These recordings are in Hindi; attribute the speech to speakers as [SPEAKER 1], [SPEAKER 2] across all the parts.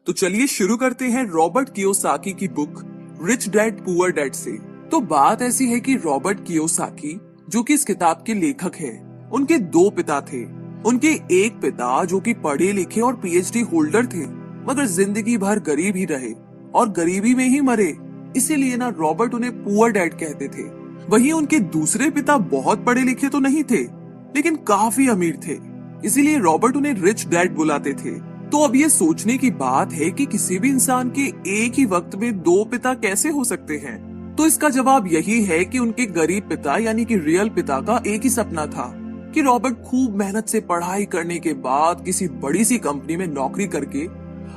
[SPEAKER 1] तो चलिए शुरू करते हैं रॉबर्ट कियोसाकी की book rich dad poor dad से। तो बात ऐसी है कि रॉबर्ट कियोसाकी जो कि इस किताब के लेखक हैं, उनके दो पिता थे। उनके एक पिता जो कि पढ़े लिखे और पीएचडी होल्डर थे, मगर जिंदगी भर गरीब ही रहे और गरीबी में ही मरे। इसीलिए ना रॉबर्ट उन्हें पुअर डैड कहते थे। वहीं उनके दूसरे पिता बहुत पढ़े लिखे तो नहीं थे, लेकिन काफी अमीर थे, इसीलिए रॉबर्ट उन्हें रिच डैड बुलाते थे। तो अब ये सोचने की बात है कि किसी भी इंसान के एक ही वक्त में दो पिता कैसे हो सकते हैं। तो इसका जवाब यही है कि उनके गरीब पिता यानी कि रियल पिता का एक ही सपना था कि रॉबर्ट खूब मेहनत से पढ़ाई करने के बाद किसी बड़ी सी कंपनी में नौकरी करके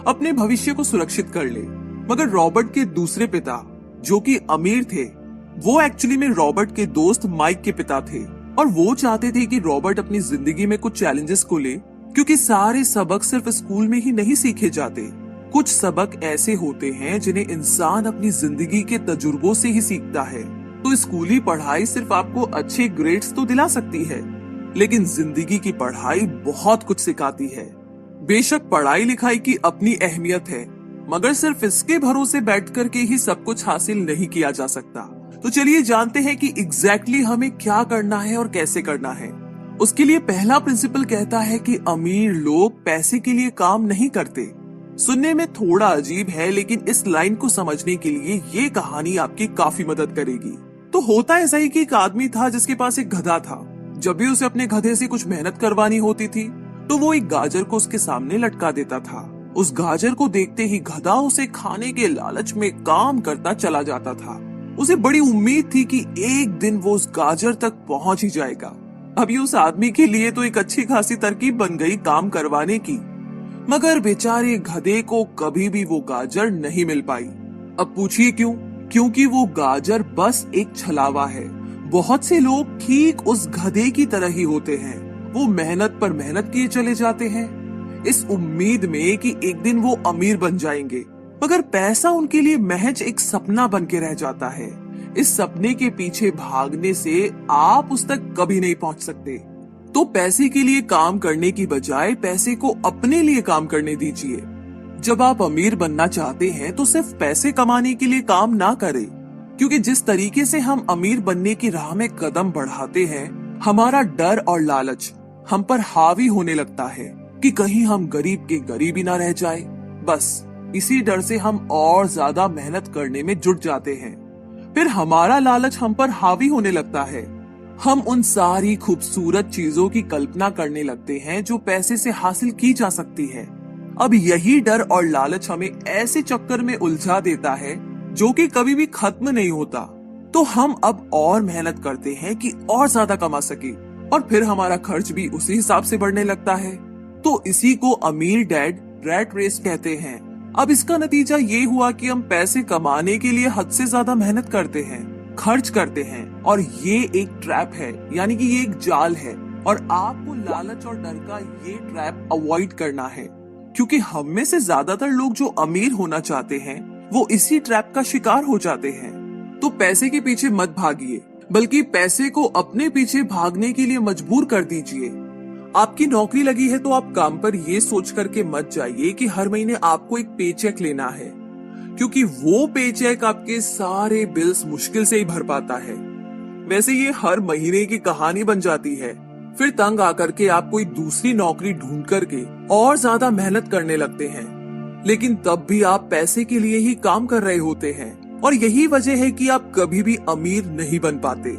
[SPEAKER 1] अपने भविष्य को सुरक्षित कर ले। मगर रॉबर्ट के दूसरे पिता जो कि अमीर थे, वो एक्चुअली में रॉबर्ट के दोस्त माइक के पिता थे और वो चाहते थे कि रॉबर्ट अपनी जिंदगी में कुछ चैलेंजेस को ले, क्योंकि सारे सबक सिर्फ स्कूल में ही नहीं सीखे जाते। कुछ सबक ऐसे होते हैं जिन्हें इंसान अपनी जिंदगी के तजुर्बों से ही सीखता है। तो स्कूली पढ़ाई सिर्फ आपको अच्छे ग्रेड्स तो दिला सकती है, लेकिन जिंदगी की पढ़ाई बहुत कुछ सिखाती है। बेशक पढ़ाई लिखाई की अपनी अहमियत है, मगर सिर्फ इसके भरोसे बैठ करके ही सब कुछ हासिल नहीं किया जा सकता। तो चलिए जानते हैं कि एग्जैक्टली हमें क्या करना है और कैसे करना है। उसके लिए पहला प्रिंसिपल कहता है कि अमीर लोग पैसे के लिए काम नहीं करते। सुनने में थोड़ा अजीब है, लेकिन इस लाइन को समझने के लिए ये कहानी आपकी काफी मदद करेगी। तो होता ऐसा ही कि एक आदमी था जिसके पास एक गधा था। जब भी उसे अपने गधे से कुछ मेहनत करवानी होती थी, तो वो एक गाजर को उसके सामने लटका देता था। उस गाजर को देखते ही गधा उसे खाने के लालच में काम करता चला जाता था। उसे बड़ी उम्मीद थी कि एक दिन वो उस गाजर तक पहुंच ही जाएगा। अभी उस आदमी के लिए तो एक अच्छी खासी तरकीब बन गई काम करवाने की, मगर बेचारे गधे को कभी भी वो गाजर नहीं मिल पाई। अब पूछिए क्यों? क्योंकि वो गाजर बस एक छलावा है। बहुत से लोग ठीक उस गधे की तरह ही होते हैं। वो मेहनत पर मेहनत किए चले जाते हैं इस उम्मीद में कि एक दिन वो अमीर बन जाएंगे, मगर पैसा उनके लिए महज एक सपना बन के रह जाता है। इस सपने के पीछे भागने से आप उस तक कभी नहीं पहुंच सकते। तो पैसे के लिए काम करने की बजाय पैसे को अपने लिए काम करने दीजिए। जब आप अमीर बनना चाहते हैं तो सिर्फ पैसे कमाने के लिए काम ना करें, क्योंकि जिस तरीके से हम अमीर बनने की राह में कदम बढ़ाते हैं, हमारा डर और लालच हम पर हावी होने लगता है कि कहीं हम गरीब के गरीब ही ना रह जाए। बस इसी डर से हम और ज्यादा मेहनत करने में जुट जाते हैं। फिर हमारा लालच हम पर हावी होने लगता है। हम उन सारी खूबसूरत चीजों की कल्पना करने लगते हैं जो पैसे से हासिल की जा सकती है। अब यही डर और लालच हमें ऐसे चक्कर में उलझा देता है जो कि कभी भी खत्म नहीं होता। तो हम अब और मेहनत करते हैं कि और ज्यादा कमा सके, और फिर हमारा खर्च भी उसी हिसाब से बढ़ने लगता है। तो इसी को अमीर डैड रैट रेस कहते हैं। अब इसका नतीजा ये हुआ कि हम पैसे कमाने के लिए हद से ज्यादा मेहनत करते हैं, खर्च करते हैं, और ये एक ट्रैप है, यानी कि ये एक जाल है। और आपको लालच और डर का ये ट्रैप अवॉइड करना है, क्योंकि हम में से ज्यादातर लोग जो अमीर होना चाहते हैं वो इसी ट्रैप का शिकार हो जाते हैं। तो पैसे के पीछे मत भागिए, बल्कि पैसे को अपने पीछे भागने के लिए मजबूर कर दीजिए। आपकी नौकरी लगी है तो आप काम पर ये सोच करके मत जाइए कि हर महीने आपको एक पेचेक लेना है, क्योंकि वो पेचेक आपके सारे बिल्स मुश्किल से ही भर पाता है। वैसे ये हर महीने की कहानी बन जाती है। फिर तंग आकर के आप कोई दूसरी नौकरी ढूंढ करके और ज्यादा मेहनत करने लगते हैं, लेकिन तब भी आप पैसे के लिए ही काम कर रहे होते हैं, और यही वजह है कि आप कभी भी अमीर नहीं बन पाते।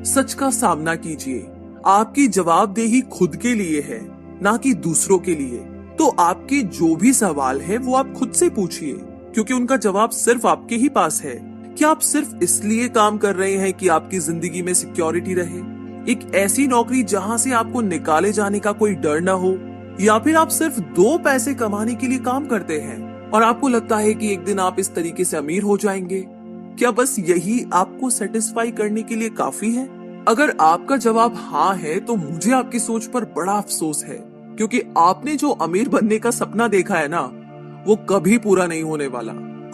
[SPEAKER 1] सच का सामना कीजिए। आपकी जवाबदेही खुद के लिए है, ना कि दूसरों के लिए। तो आपके जो भी सवाल है वो आप खुद से पूछिए, क्योंकि उनका जवाब सिर्फ आपके ही पास है। क्या आप सिर्फ इसलिए काम कर रहे हैं कि आपकी जिंदगी में सिक्योरिटी रहे, एक ऐसी नौकरी जहां से आपको निकाले जाने का कोई डर ना हो, या फिर आप सिर्फ दो पैसे कमाने के लिए काम करते हैं और आपको लगता है कि एक दिन आप इस तरीके से अमीर हो जाएंगे? क्या बस यही आपको सेटिस्फाई करने के लिए काफी है? अगर आपका जवाब हाँ है तो मुझे आपकी सोच पर बड़ा अफसोस है, क्योंकि आपने जो अमीर बनने का सपना देखा है ना, वो कभी पूरा नहीं होने वाला।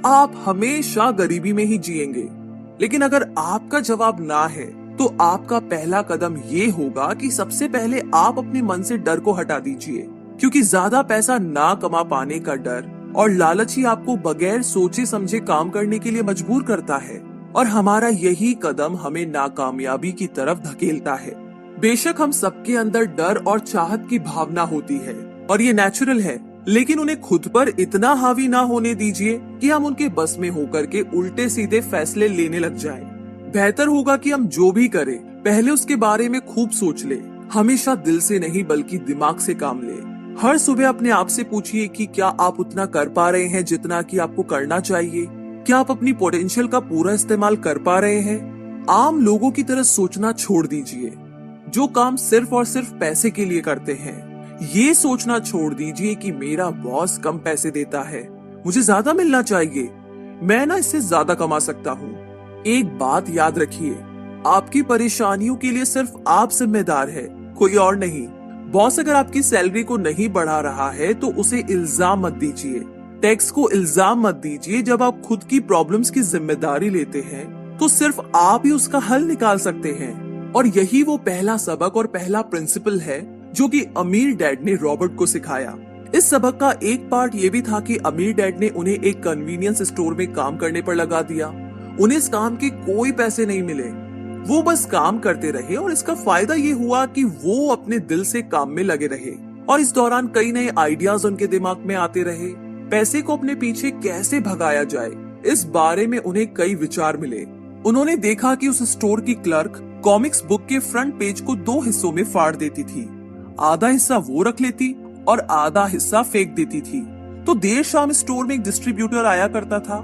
[SPEAKER 1] आप हमेशा गरीबी में ही जिएंगे। लेकिन अगर आपका जवाब ना है तो आपका पहला कदम ये होगा कि सबसे पहले आप अपने मन से डर को हटा दीजिए, क्योंकि ज्यादा पैसा ना कमा पाने का डर और लालच ही आपको बगैर सोचे समझे काम करने के लिए मजबूर करता है और हमारा यही कदम हमें नाकामयाबी की तरफ धकेलता है। बेशक हम सबके अंदर डर और चाहत की भावना होती है और ये नेचुरल है, लेकिन उन्हें खुद पर इतना हावी ना होने दीजिए कि हम उनके बस में होकर के उल्टे सीधे फैसले लेने लग जाएं। बेहतर होगा कि हम जो भी करें पहले उसके बारे में खूब सोच ले, हमेशा दिल से नहीं बल्कि दिमाग से काम ले। हर सुबह अपने आप से पूछिए कि क्या आप उतना कर पा रहे हैं जितना कि आपको करना चाहिए? क्या आप अपनी पोटेंशियल का पूरा इस्तेमाल कर पा रहे हैं? आम लोगों की तरह सोचना छोड़ दीजिए जो काम सिर्फ और सिर्फ पैसे के लिए करते हैं। ये सोचना छोड़ दीजिए कि मेरा बॉस कम पैसे देता है, मुझे ज्यादा मिलना चाहिए, मैं ना इससे ज्यादा कमा सकता हूँ। एक बात याद रखिए, आपकी परेशानियों के लिए सिर्फ आप जिम्मेदार है, कोई और नहीं। बॉस अगर आपकी सैलरी को नहीं बढ़ा रहा है तो उसे इल्जाम मत दीजिए, टैक्स को इल्जाम मत दीजिए। जब आप खुद की प्रॉब्लम्स की जिम्मेदारी लेते हैं तो सिर्फ आप ही उसका हल निकाल सकते हैं। और यही वो पहला सबक और पहला प्रिंसिपल है जो कि अमीर डैड ने रॉबर्ट को सिखाया। इस सबक का एक पार्ट ये भी था कि अमीर डैड ने उन्हें एक कन्वीनियंस स्टोर में काम करने पर लगा दिया। उन्हें इस काम के कोई पैसे नहीं मिले, वो बस काम करते रहे और इसका फायदा ये हुआ कि वो अपने दिल से काम में लगे रहे और इस दौरान कई नए आइडियाज उनके दिमाग में आते रहे। पैसे को अपने पीछे कैसे भगाया जाए इस बारे में उन्हें कई विचार मिले। उन्होंने देखा कि उस स्टोर की क्लर्क कॉमिक्स बुक के फ्रंट पेज को 2 हिस्सों में फाड़ देती थी, आधा हिस्सा वो रख लेती और आधा हिस्सा फेंक देती थी। तो देर शाम स्टोर में एक डिस्ट्रीब्यूटर आया करता था,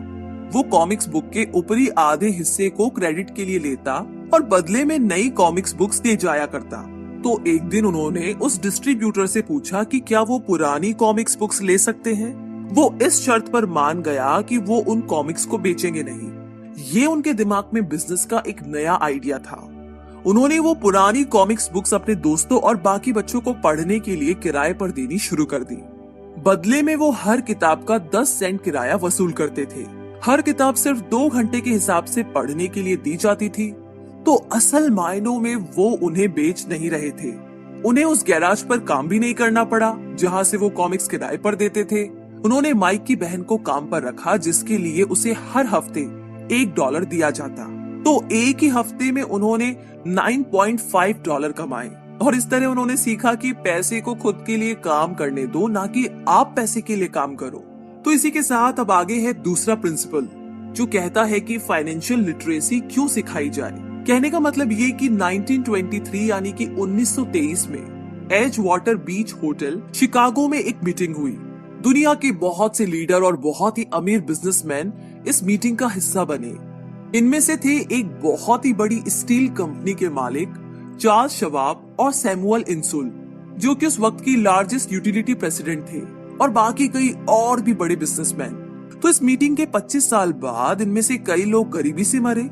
[SPEAKER 1] वो कॉमिक्स बुक के ऊपरी आधे हिस्से को क्रेडिट के लिए लेता और बदले में नई कॉमिक्स बुक्स दे जाया करता। तो एक दिन उन्होंने उस डिस्ट्रीब्यूटर से पूछा कि क्या वो पुरानी कॉमिक्स बुक्स ले सकते हैं। वो इस शर्त पर मान गया कि वो उन कॉमिक्स को बेचेंगे नहीं। ये उनके दिमाग में बिजनेस का एक नया आइडिया था। उन्होंने वो पुरानी कॉमिक्स बुक्स अपने दोस्तों और बाकी बच्चों को पढ़ने के लिए किराए पर देनी शुरू कर दी। बदले में वो हर किताब का 10 सेंट किराया वसूल करते थे। हर किताब सिर्फ 2 घंटे के हिसाब से पढ़ने के लिए दी जाती थी। तो असल मायनों में वो उन्हें बेच नहीं रहे थे। उन्हें उस गैराज पर काम भी नहीं करना पड़ा जहां से वो कॉमिक्स किराए पर देते थे। उन्होंने माइक की बहन को काम पर रखा जिसके लिए उसे हर हफ्ते $1 दिया जाता। तो एक ही हफ्ते में उन्होंने $9.5 कमाए और इस तरह उन्होंने सीखा कि पैसे को खुद के लिए काम करने दो, ना कि आप पैसे के लिए काम करो। तो इसी के साथ अब आगे है दूसरा प्रिंसिपल जो कहता है कि फाइनेंशियल लिटरेसी क्यों सिखाई जाए। कहने का मतलब ये कि 1923 यानी कि 1923 में एज वाटर बीच होटल शिकागो में एक मीटिंग हुई। दुनिया के बहुत से लीडर और बहुत ही अमीर बिजनेसमैन इस मीटिंग का हिस्सा बने। इनमें से थे एक बहुत ही बड़ी स्टील कंपनी के मालिक चार्ल्स शवाब और सैमुअल इंसुल जो कि उस वक्त की लार्जेस्ट यूटिलिटी प्रेसिडेंट थे, और बाकी कई और भी बड़े बिजनेसमैन। तो इस मीटिंग के 25 साल बाद इनमें से कई लोग गरीबी से मरे,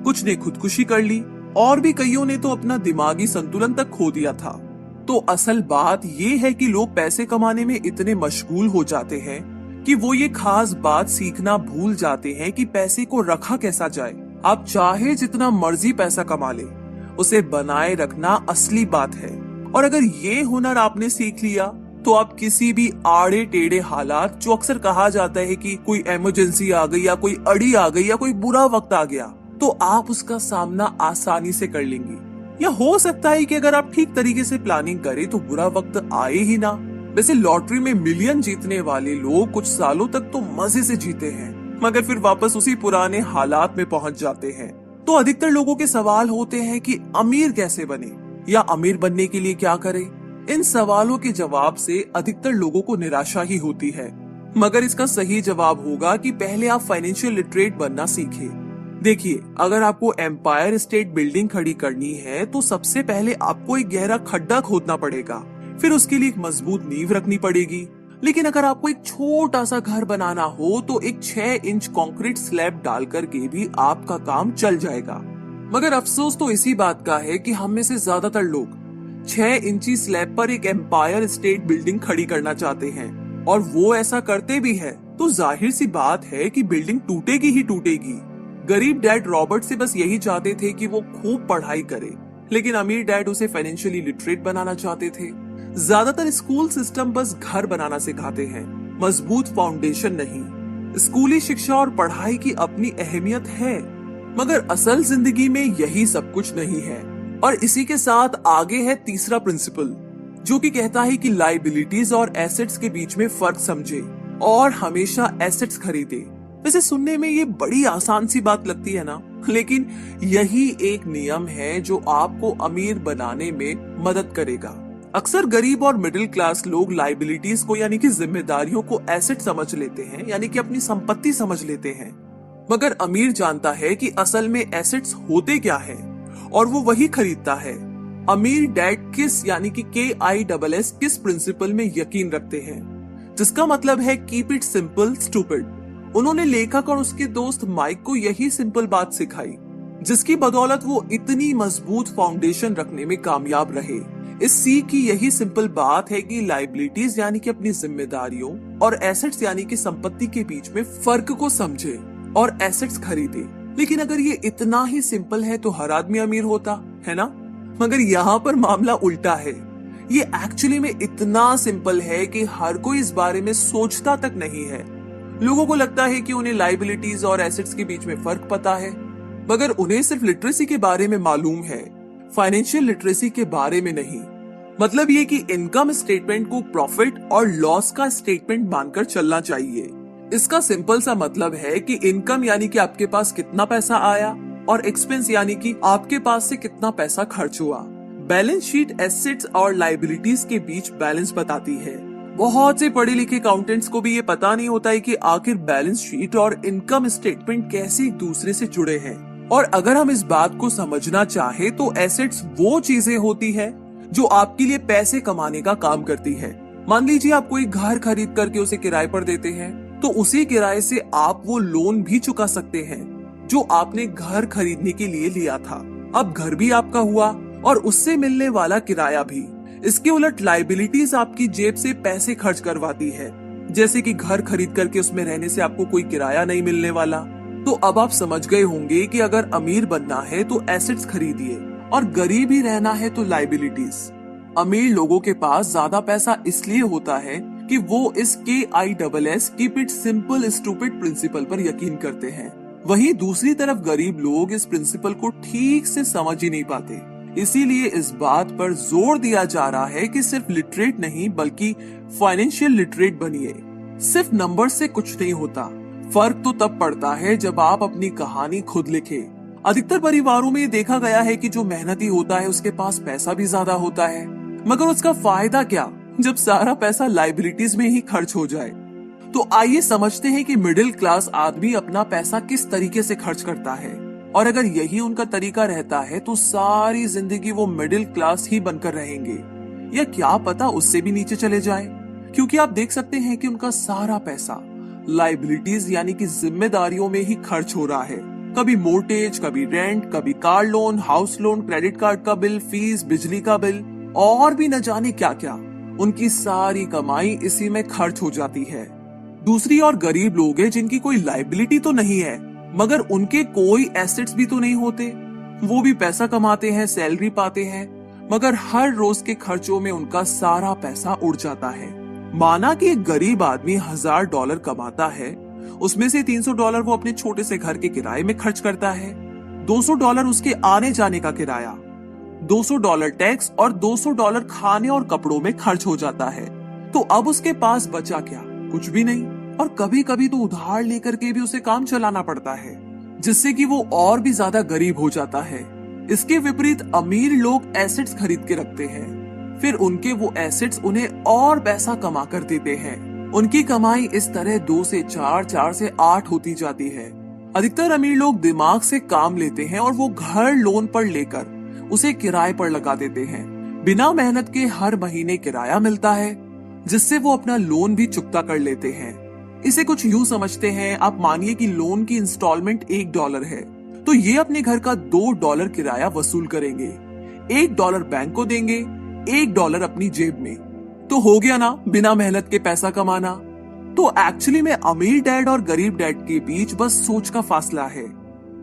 [SPEAKER 1] कुछ ने खुदकुशी कर ली और भी कईयों ने तो अपना दिमागी संतुलन तक खो दिया था। तो असल बात ये है कि लोग पैसे कमाने में इतने मशगूल हो जाते हैं कि वो ये खास बात सीखना भूल जाते हैं कि पैसे को रखा कैसा जाए। आप चाहे जितना मर्जी पैसा कमा ले, उसे बनाए रखना असली बात है। और अगर ये हुनर आपने सीख लिया तो आप किसी भी आड़े टेढ़े हालात, जो अक्सर कहा जाता है कि कोई इमरजेंसी आ गई या कोई अड़ी आ गई या कोई बुरा वक्त आ गया, तो आप उसका सामना आसानी से कर लेंगे। या हो सकता है कि अगर आप ठीक तरीके से प्लानिंग करें तो बुरा वक्त आए ही ना। वैसे लॉटरी में मिलियन जीतने वाले लोग कुछ सालों तक तो मजे से जीते हैं, मगर फिर वापस उसी पुराने हालात में पहुंच जाते हैं। तो अधिकतर लोगों के सवाल होते हैं कि अमीर कैसे बने या अमीर बनने के लिए क्या करें। इन सवालों के जवाब से अधिकतर लोगों को निराशा ही होती है, मगर इसका सही जवाब होगा कि पहले आप फाइनेंशियल लिटरेट बनना सीखें। देखिए, अगर आपको एम्पायर स्टेट बिल्डिंग खड़ी करनी है तो सबसे पहले आपको एक गहरा खड्डा खोदना पड़ेगा, फिर उसके लिए एक मजबूत नींव रखनी पड़ेगी। लेकिन अगर आपको एक छोटा सा घर बनाना हो तो एक 6 इंच कंक्रीट स्लैब डालकर के भी आपका काम चल जाएगा। मगर अफसोस तो इसी बात का है कि हम में से ज्यादातर लोग 6 इंची स्लैब पर एक एम्पायर स्टेट बिल्डिंग खड़ी करना चाहते हैं, और वो ऐसा करते भी है तो जाहिर सी बात है कि बिल्डिंग टूटेगी ही टूटेगी। गरीब डैड रॉबर्ट से बस यही चाहते थे कि वो खूब पढ़ाई करे, लेकिन अमीर डैड उसे फाइनेंशियली लिटरेट बनाना चाहते थे। ज्यादातर स्कूल सिस्टम बस घर बनाना सिखाते हैं, मजबूत फाउंडेशन नहीं। स्कूली शिक्षा और पढ़ाई की अपनी अहमियत है, मगर असल जिंदगी में यही सब कुछ नहीं है। और इसी के साथ आगे है तीसरा प्रिंसिपल, जो कि कहता है कि लाइबिलिटीज और एसेट्स के बीच में फर्क समझे और हमेशा एसेट्स खरीदे। वैसे सुनने में ये बड़ी आसान सी बात लगती है ना, लेकिन यही एक नियम है जो आपको अमीर बनाने में मदद करेगा। अक्सर गरीब और मिडिल क्लास लोग लाइबिलिटीज को यानी कि जिम्मेदारियों को एसेट समझ लेते हैं, यानी कि अपनी संपत्ति समझ लेते हैं। मगर अमीर जानता है कि असल में एसेट्स होते क्या है और वो वही खरीदता है। अमीर डैड किस यानी कि KISS किस प्रिंसिपल में यकीन रखते हैं, जिसका मतलब है कीप इट सिंपल स्टूपिड। उन्होंने लेखक और उसके दोस्त माइक को यही सिंपल बात सिखाई, जिसकी बदौलत वो इतनी मजबूत फाउंडेशन रखने में कामयाब रहे। इस सीख की यही सिंपल बात है कि लाइबिलिटीज यानी कि अपनी जिम्मेदारियों और एसेट्स यानी कि संपत्ति के बीच में फर्क को समझे और एसेट्स खरीदे। लेकिन अगर ये इतना ही सिंपल है तो हर आदमी अमीर होता है ना। मगर यहाँ पर मामला उल्टा है। ये एक्चुअली में इतना सिंपल है कि हर कोई इस बारे में सोचता तक नहीं है। लोगों को लगता है कि उन्हें लाइबिलिटीज और एसेट्स के बीच में फर्क पता है, मगर उन्हें सिर्फ लिटरेसी के बारे में मालूम है, फाइनेंशियल लिटरेसी के बारे में नहीं। मतलब ये कि इनकम स्टेटमेंट को प्रॉफिट और लॉस का स्टेटमेंट मानकर चलना चाहिए। इसका सिंपल सा मतलब है कि इनकम यानी कि आपके पास कितना पैसा आया और एक्सपेंस यानी कि आपके पास से कितना पैसा खर्च हुआ। बैलेंस शीट एसेट्स और लाइबिलिटीज के बीच बैलेंस बताती है। बहुत से पढ़े लिखे अकाउंटेंट्स को भी ये पता नहीं होता है कि आखिर बैलेंस शीट और इनकम स्टेटमेंट कैसे एक दूसरे से जुड़े हैं। और अगर हम इस बात को समझना चाहे तो एसेट्स वो चीजें होती है जो आपके लिए पैसे कमाने का काम करती है। मान लीजिए आप कोई घर खरीद करके उसे किराए पर देते हैं, तो उसी किराए से आप वो लोन भी चुका सकते हैं जो आपने घर खरीदने के लिए लिया था। अब घर भी आपका हुआ और उससे मिलने वाला किराया भी। इसके उलट लाइबिलिटीज आपकी जेब से पैसे खर्च करवाती है, जैसे कि घर खरीद करके उसमें रहने से आपको कोई किराया नहीं मिलने वाला। तो अब आप समझ गए होंगे कि अगर अमीर बनना है तो एसेट्स खरीदिए और गरीब ही रहना है तो लाइबिलिटीज। अमीर लोगों के पास ज्यादा पैसा इसलिए होता है कि वो इस KISS keep it simple stupid principle पर यकीन करते हैं। वहीं दूसरी तरफ गरीब लोग इस प्रिंसिपल को ठीक से समझ ही नहीं पाते। इसीलिए इस बात पर जोर दिया जा रहा है कि सिर्फ लिटरेट नहीं बल्कि फाइनेंशियल लिटरेट बनिए। सिर्फ नंबर से कुछ नहीं होता। फर्क तो तब पड़ता है जब आप अपनी कहानी खुद लिखे। अधिकतर परिवारों में देखा गया है कि जो मेहनती होता है उसके पास पैसा भी ज्यादा होता है, मगर उसका फायदा क्या जब सारा पैसा लाइबिलिटीज में ही खर्च हो जाए। तो आइए समझते हैं कि मिडिल क्लास आदमी अपना पैसा किस तरीके से खर्च करता है, और अगर यही उनका तरीका रहता है तो सारी जिंदगी वो मिडिल क्लास ही बनकर रहेंगे, या क्या पता उससे भी नीचे चले जाए। क्योंकि आप देख सकते हैं कि उनका सारा पैसा लाइबिलिटीज यानी कि जिम्मेदारियों में ही खर्च हो रहा है। कभी मोर्टेज, कभी रेंट, कभी car loan, house loan, credit card का बिल, फीस, बिजली का बिल और भी न जाने क्या क्या। उनकी सारी कमाई इसी में खर्च हो जाती है। दूसरी और गरीब लोग हैं जिनकी कोई लाइबिलिटी तो नहीं है, मगर उनके कोई एसेट्स भी तो नहीं होते। वो भी पैसा कमाते हैं, सैलरी पाते हैं, मगर हर रोज के खर्चों में उनका सारा पैसा उड़ जाता है। माना कि एक गरीब आदमी $1000 कमाता है, उसमें से $300 वो अपने छोटे से घर के किराए में खर्च करता है, $200 उसके आने जाने का किराया, $200 टैक्स और $200 खाने और कपड़ों में खर्च हो जाता है। तो अब उसके पास बचा क्या? कुछ भी नहीं। और कभी कभी तो उधार लेकर के भी उसे काम चलाना पड़ता है, जिससे कि वो और भी ज्यादा गरीब हो जाता है। इसके विपरीत अमीर लोग एसेट्स खरीद के रखते हैं, फिर उनके वो एसेट्स उन्हें और पैसा कमा कर देते हैं। उनकी कमाई इस तरह 2 से 4, 4 से 8 होती जाती है। अधिकतर अमीर लोग दिमाग से काम लेते हैं और वो घर लोन पर लेकर उसे किराए पर लगा देते हैं। बिना मेहनत के हर महीने किराया मिलता है, जिससे वो अपना लोन भी चुकता कर लेते हैं। इसे कुछ यूं समझते हैं, आप मानिए कि लोन की इंस्टॉलमेंट $1 है, तो ये अपने घर का $2 किराया वसूल करेंगे, $1 बैंक को देंगे, $1 अपनी जेब में। तो हो गया ना बिना मेहनत के पैसा कमाना। तो एक्चुअली में अमीर डैड और गरीब डैड के बीच बस सोच का फासला है।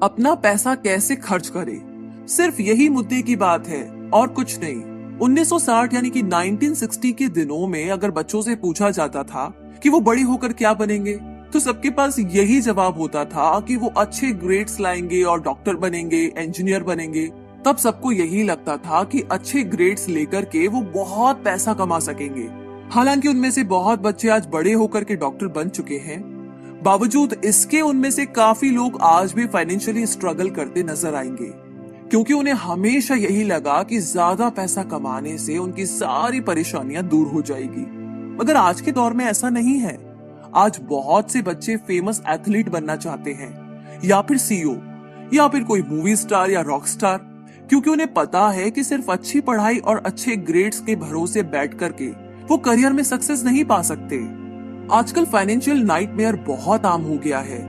[SPEAKER 1] अपना पैसा कैसे खर्च करे, सिर्फ यही मुद्दे की बात है और कुछ नहीं। 1960 यानी कि 1960 के दिनों में अगर बच्चों से पूछा जाता था कि वो बड़े होकर क्या बनेंगे, तो सबके पास यही जवाब होता था कि वो अच्छे ग्रेड्स लाएंगे और डॉक्टर बनेंगे, इंजीनियर बनेंगे। तब सबको यही लगता था कि अच्छे ग्रेड्स लेकर के वो बहुत पैसा कमा सकेंगे। हालांकि उनमें से बहुत बच्चे आज बड़े होकर के डॉक्टर बन चुके हैं। बावजूद इसके उनमें से काफी लोग आज भी फाइनेंशियली स्ट्रगल करते नजर आएंगे, क्योंकि उन्हें हमेशा यही लगा कि ज्यादा पैसा कमाने से उनकी सारी परेशानियां दूर हो जाएगी। मगर आज के दौर में ऐसा नहीं है। आज बहुत से बच्चे फेमस एथलीट बनना चाहते हैं, या फिर सीईओ, या फिर कोई मूवी स्टार या रॉक स्टार, क्योंकि उन्हें पता है कि सिर्फ अच्छी पढ़ाई और अच्छे ग्रेड्स के भरोसे बैठ करके वो करियर में सक्सेस नहीं पा सकते। आजकल फाइनेंशियल नाइटमेयर बहुत आम हो गया है।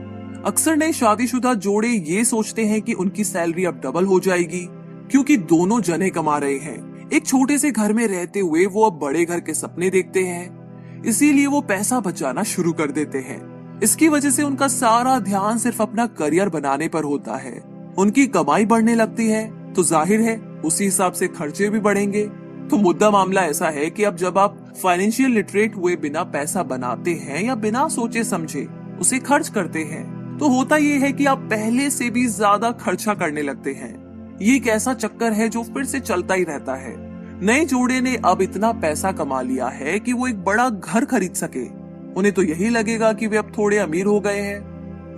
[SPEAKER 1] अक्सर नए शादीशुदा जोड़े ये सोचते हैं कि उनकी सैलरी अब डबल हो जाएगी, क्योंकि दोनों जने कमा रहे हैं। एक छोटे से घर में रहते हुए वो अब बड़े घर के सपने देखते हैं, इसीलिए वो पैसा बचाना शुरू कर देते हैं। इसकी वजह से उनका सारा ध्यान सिर्फ अपना करियर बनाने पर होता है। उनकी कमाई बढ़ने लगती है तो जाहिर है उसी हिसाब से खर्चे भी बढ़ेंगे। तो मुद्दा मामला ऐसा है कि अब जब आप फाइनेंशियल लिटरेट हुए बिना पैसा बनाते हैं या बिना सोचे समझे उसे खर्च करते हैं, तो होता ये है कि आप पहले से भी ज्यादा खर्चा करने लगते हैं। ये एक ऐसा चक्कर है जो फिर से चलता ही रहता है। नए जोड़े ने अब इतना पैसा कमा लिया है कि वो एक बड़ा घर खरीद सके। उन्हें तो यही लगेगा कि वे अब थोड़े अमीर हो गए हैं,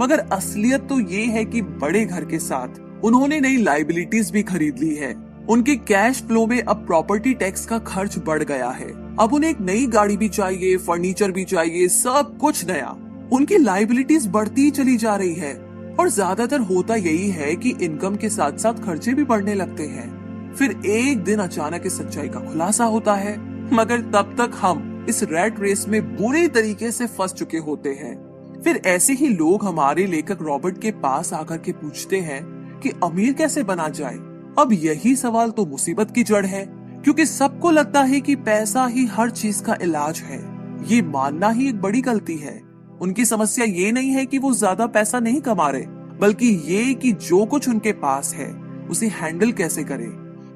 [SPEAKER 1] मगर असलियत तो ये है कि बड़े घर के साथ उन्होंने नई लायबिलिटीज भी खरीद ली है। उनके कैश फ्लो में अब प्रॉपर्टी टैक्स का खर्च बढ़ गया है। अब उन्हें एक नई गाड़ी भी चाहिए, फर्नीचर भी चाहिए, सब कुछ नया। उनकी लायबिलिटीज बढ़ती ही चली जा रही है और ज्यादातर होता यही है कि इनकम के साथ साथ खर्चे भी बढ़ने लगते हैं। फिर एक दिन अचानक इस सच्चाई का खुलासा होता है, मगर तब तक हम इस रैट रेस में बुरी तरीके से फंस चुके होते हैं। फिर ऐसे ही लोग हमारे लेखक रॉबर्ट के पास आकर के पूछते हैं कि अमीर कैसे बना जाए। अब यही सवाल तो मुसीबत की जड़ है, क्योंकि सबको लगता है कि पैसा ही हर चीज का इलाज है। ये मानना ही एक बड़ी गलती है। उनकी समस्या ये नहीं है कि वो ज्यादा पैसा नहीं कमा रहे, बल्कि ये कि जो कुछ उनके पास है उसे हैंडल कैसे करें।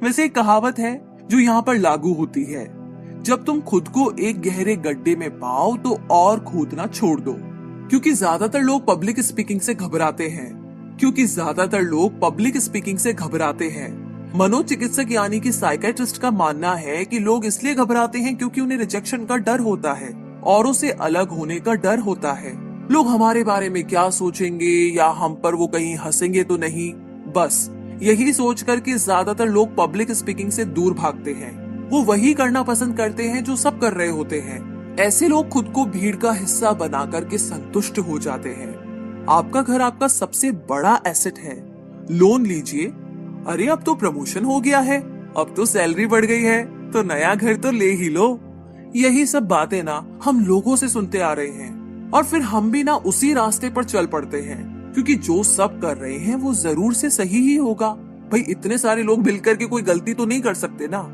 [SPEAKER 1] वैसे एक कहावत है जो यहाँ पर लागू होती है, जब तुम खुद को एक गहरे गड्ढे में पाओ तो और खोदना छोड़ दो। क्योंकि ज्यादातर लोग पब्लिक स्पीकिंग से घबराते हैं। मनोचिकित्सक यानी कि साइकेट्रिस्ट का मानना है कि लोग इसलिए घबराते हैं क्योंकि उन्हें रिजेक्शन का डर होता है, औरों से अलग होने का डर होता है। लोग हमारे बारे में क्या सोचेंगे या हम पर वो कहीं हंसेंगे तो नहीं, बस यही सोच कर के ज्यादातर लोग पब्लिक स्पीकिंग से दूर भागते हैं। वो वही करना पसंद करते हैं जो सब कर रहे होते हैं। ऐसे लोग खुद को भीड़ का हिस्सा बना करके संतुष्ट हो जाते हैं। आपका घर आपका सबसे बड़ा एसेट है। लोन लीजिए, अरे अब तो प्रमोशन हो गया है, अब तो सैलरी बढ़ गई है, तो नया घर तो ले ही लो। यही सब बातें ना हम लोगों से सुनते आ रहे हैं और फिर हम भी ना उसी रास्ते पर चल पड़ते हैं, क्योंकि जो सब कर रहे हैं वो जरूर से सही ही होगा। भाई इतने सारे लोग मिलकर के कोई गलती तो नहीं कर सकते ना,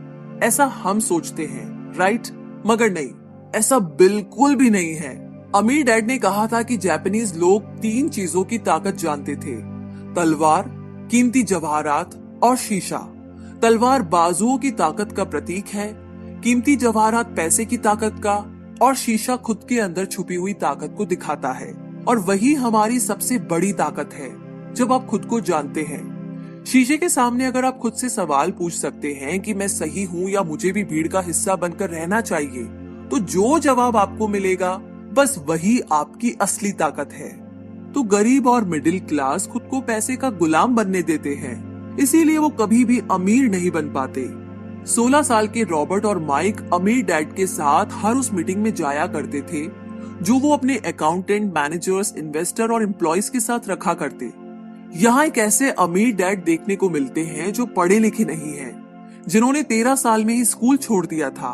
[SPEAKER 1] ऐसा हम सोचते हैं, राइट? मगर नहीं, ऐसा बिल्कुल भी नहीं है। अमीर डैड ने कहा था कि जापानीज लोग 3 चीजों की ताकत जानते थे, तलवार, कीमती जवाहरात और शीशा। तलवार बाजुओं की ताकत का प्रतीक है, कीमती जवाहरात पैसे की ताकत का, और शीशा खुद के अंदर छुपी हुई ताकत को दिखाता है। और वही हमारी सबसे बड़ी ताकत है जब आप खुद को जानते हैं। शीशे के सामने अगर आप खुद से सवाल पूछ सकते हैं कि मैं सही हूँ या मुझे भी भीड़ का हिस्सा बनकर रहना चाहिए, तो जो जवाब आपको मिलेगा बस वही आपकी असली ताकत है। तो गरीब और मिडिल क्लास खुद को पैसे का गुलाम बनने देते हैं, इसीलिए वो कभी भी अमीर नहीं बन पाते। 16 साल के रॉबर्ट और माइक अमीर डैड के साथ हर उस मीटिंग में जाया करते थे जो वो अपने अकाउंटेंट, मैनेजर्स, इन्वेस्टर और एम्प्लॉयज के साथ रखा करते। यहाँ एक ऐसे अमीर डैड देखने को मिलते हैं जो पढ़े लिखे नहीं हैं, जिन्होंने 13 साल में ही स्कूल छोड़ दिया था,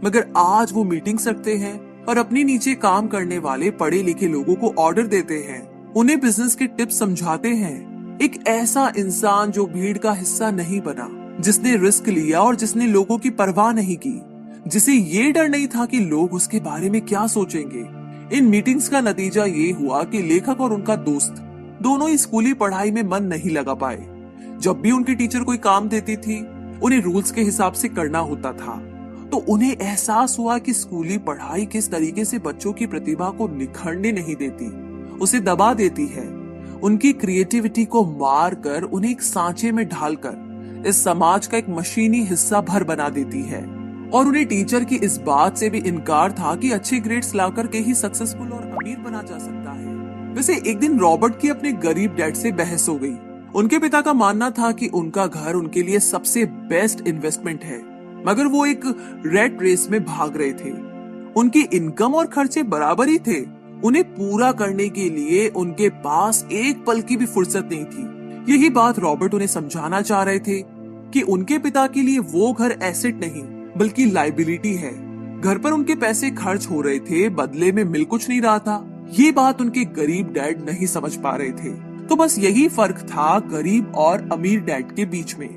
[SPEAKER 1] मगर आज वो मीटिंग्स रखते हैं और अपने नीचे काम करने वाले पढ़े लिखे लोगों को ऑर्डर देते हैं, उन्हें बिजनेस के टिप्स समझाते हैं। एक ऐसा इंसान जो भीड़ का हिस्सा नहीं बना, जिसने रिस्क लिया और जिसने लोगों की परवाह नहीं की, जिसे ये डर नहीं था कि लोग उसके बारे में क्या सोचेंगे। इन मीटिंग्स का नतीजा ये हुआ कि लेखक और उनका दोस्त दोनों ही स्कूली पढ़ाई में मन नहीं लगा पाए। जब भी उनकी टीचर कोई काम देती थी, उन्हें रूल्स के हिसाब से करना होता था। तो उन्हें एहसास हुआ कि स्कूली पढ़ाई किस तरीके से बच्चों की प्रतिभा को निखरने नहीं देती, उसे दबा देती है। उनकी क्रिएटिविटी को मार कर उन्हें एक सांचे में ढालकर इस समाज का एक मशीनी हिस्सा भर बना देती है। और उन्हें टीचर की इस बात से भी इनकार था कि अच्छे ग्रेड्स लाकर के ही सक्सेसफुल और अमीर बना जा सकता है। वैसे एक दिन रॉबर्ट की अपने गरीब डैड से बहस हो गई। उनके पिता का मानना था कि उनका घर उनके लिए सबसे बेस्ट इन्वेस्टमेंट है, मगर वो एक रेट रेस में भाग रहे थे। उनकी इनकम और खर्चे बराबर ही थे। उन्हें पूरा करने के लिए उनके पास एक पल की भी फुर्सत नहीं थी। यही बात रॉबर्ट उन्हें समझाना चाह रहे थे कि उनके पिता के लिए वो घर एसेट नहीं बल्कि लाइबिलिटी है। घर पर उनके पैसे खर्च हो रहे थे, बदले में मिल कुछ नहीं रहा था। ये बात उनके गरीब डैड नहीं समझ पा रहे थे। तो बस यही फर्क था गरीब और अमीर डैड के बीच में।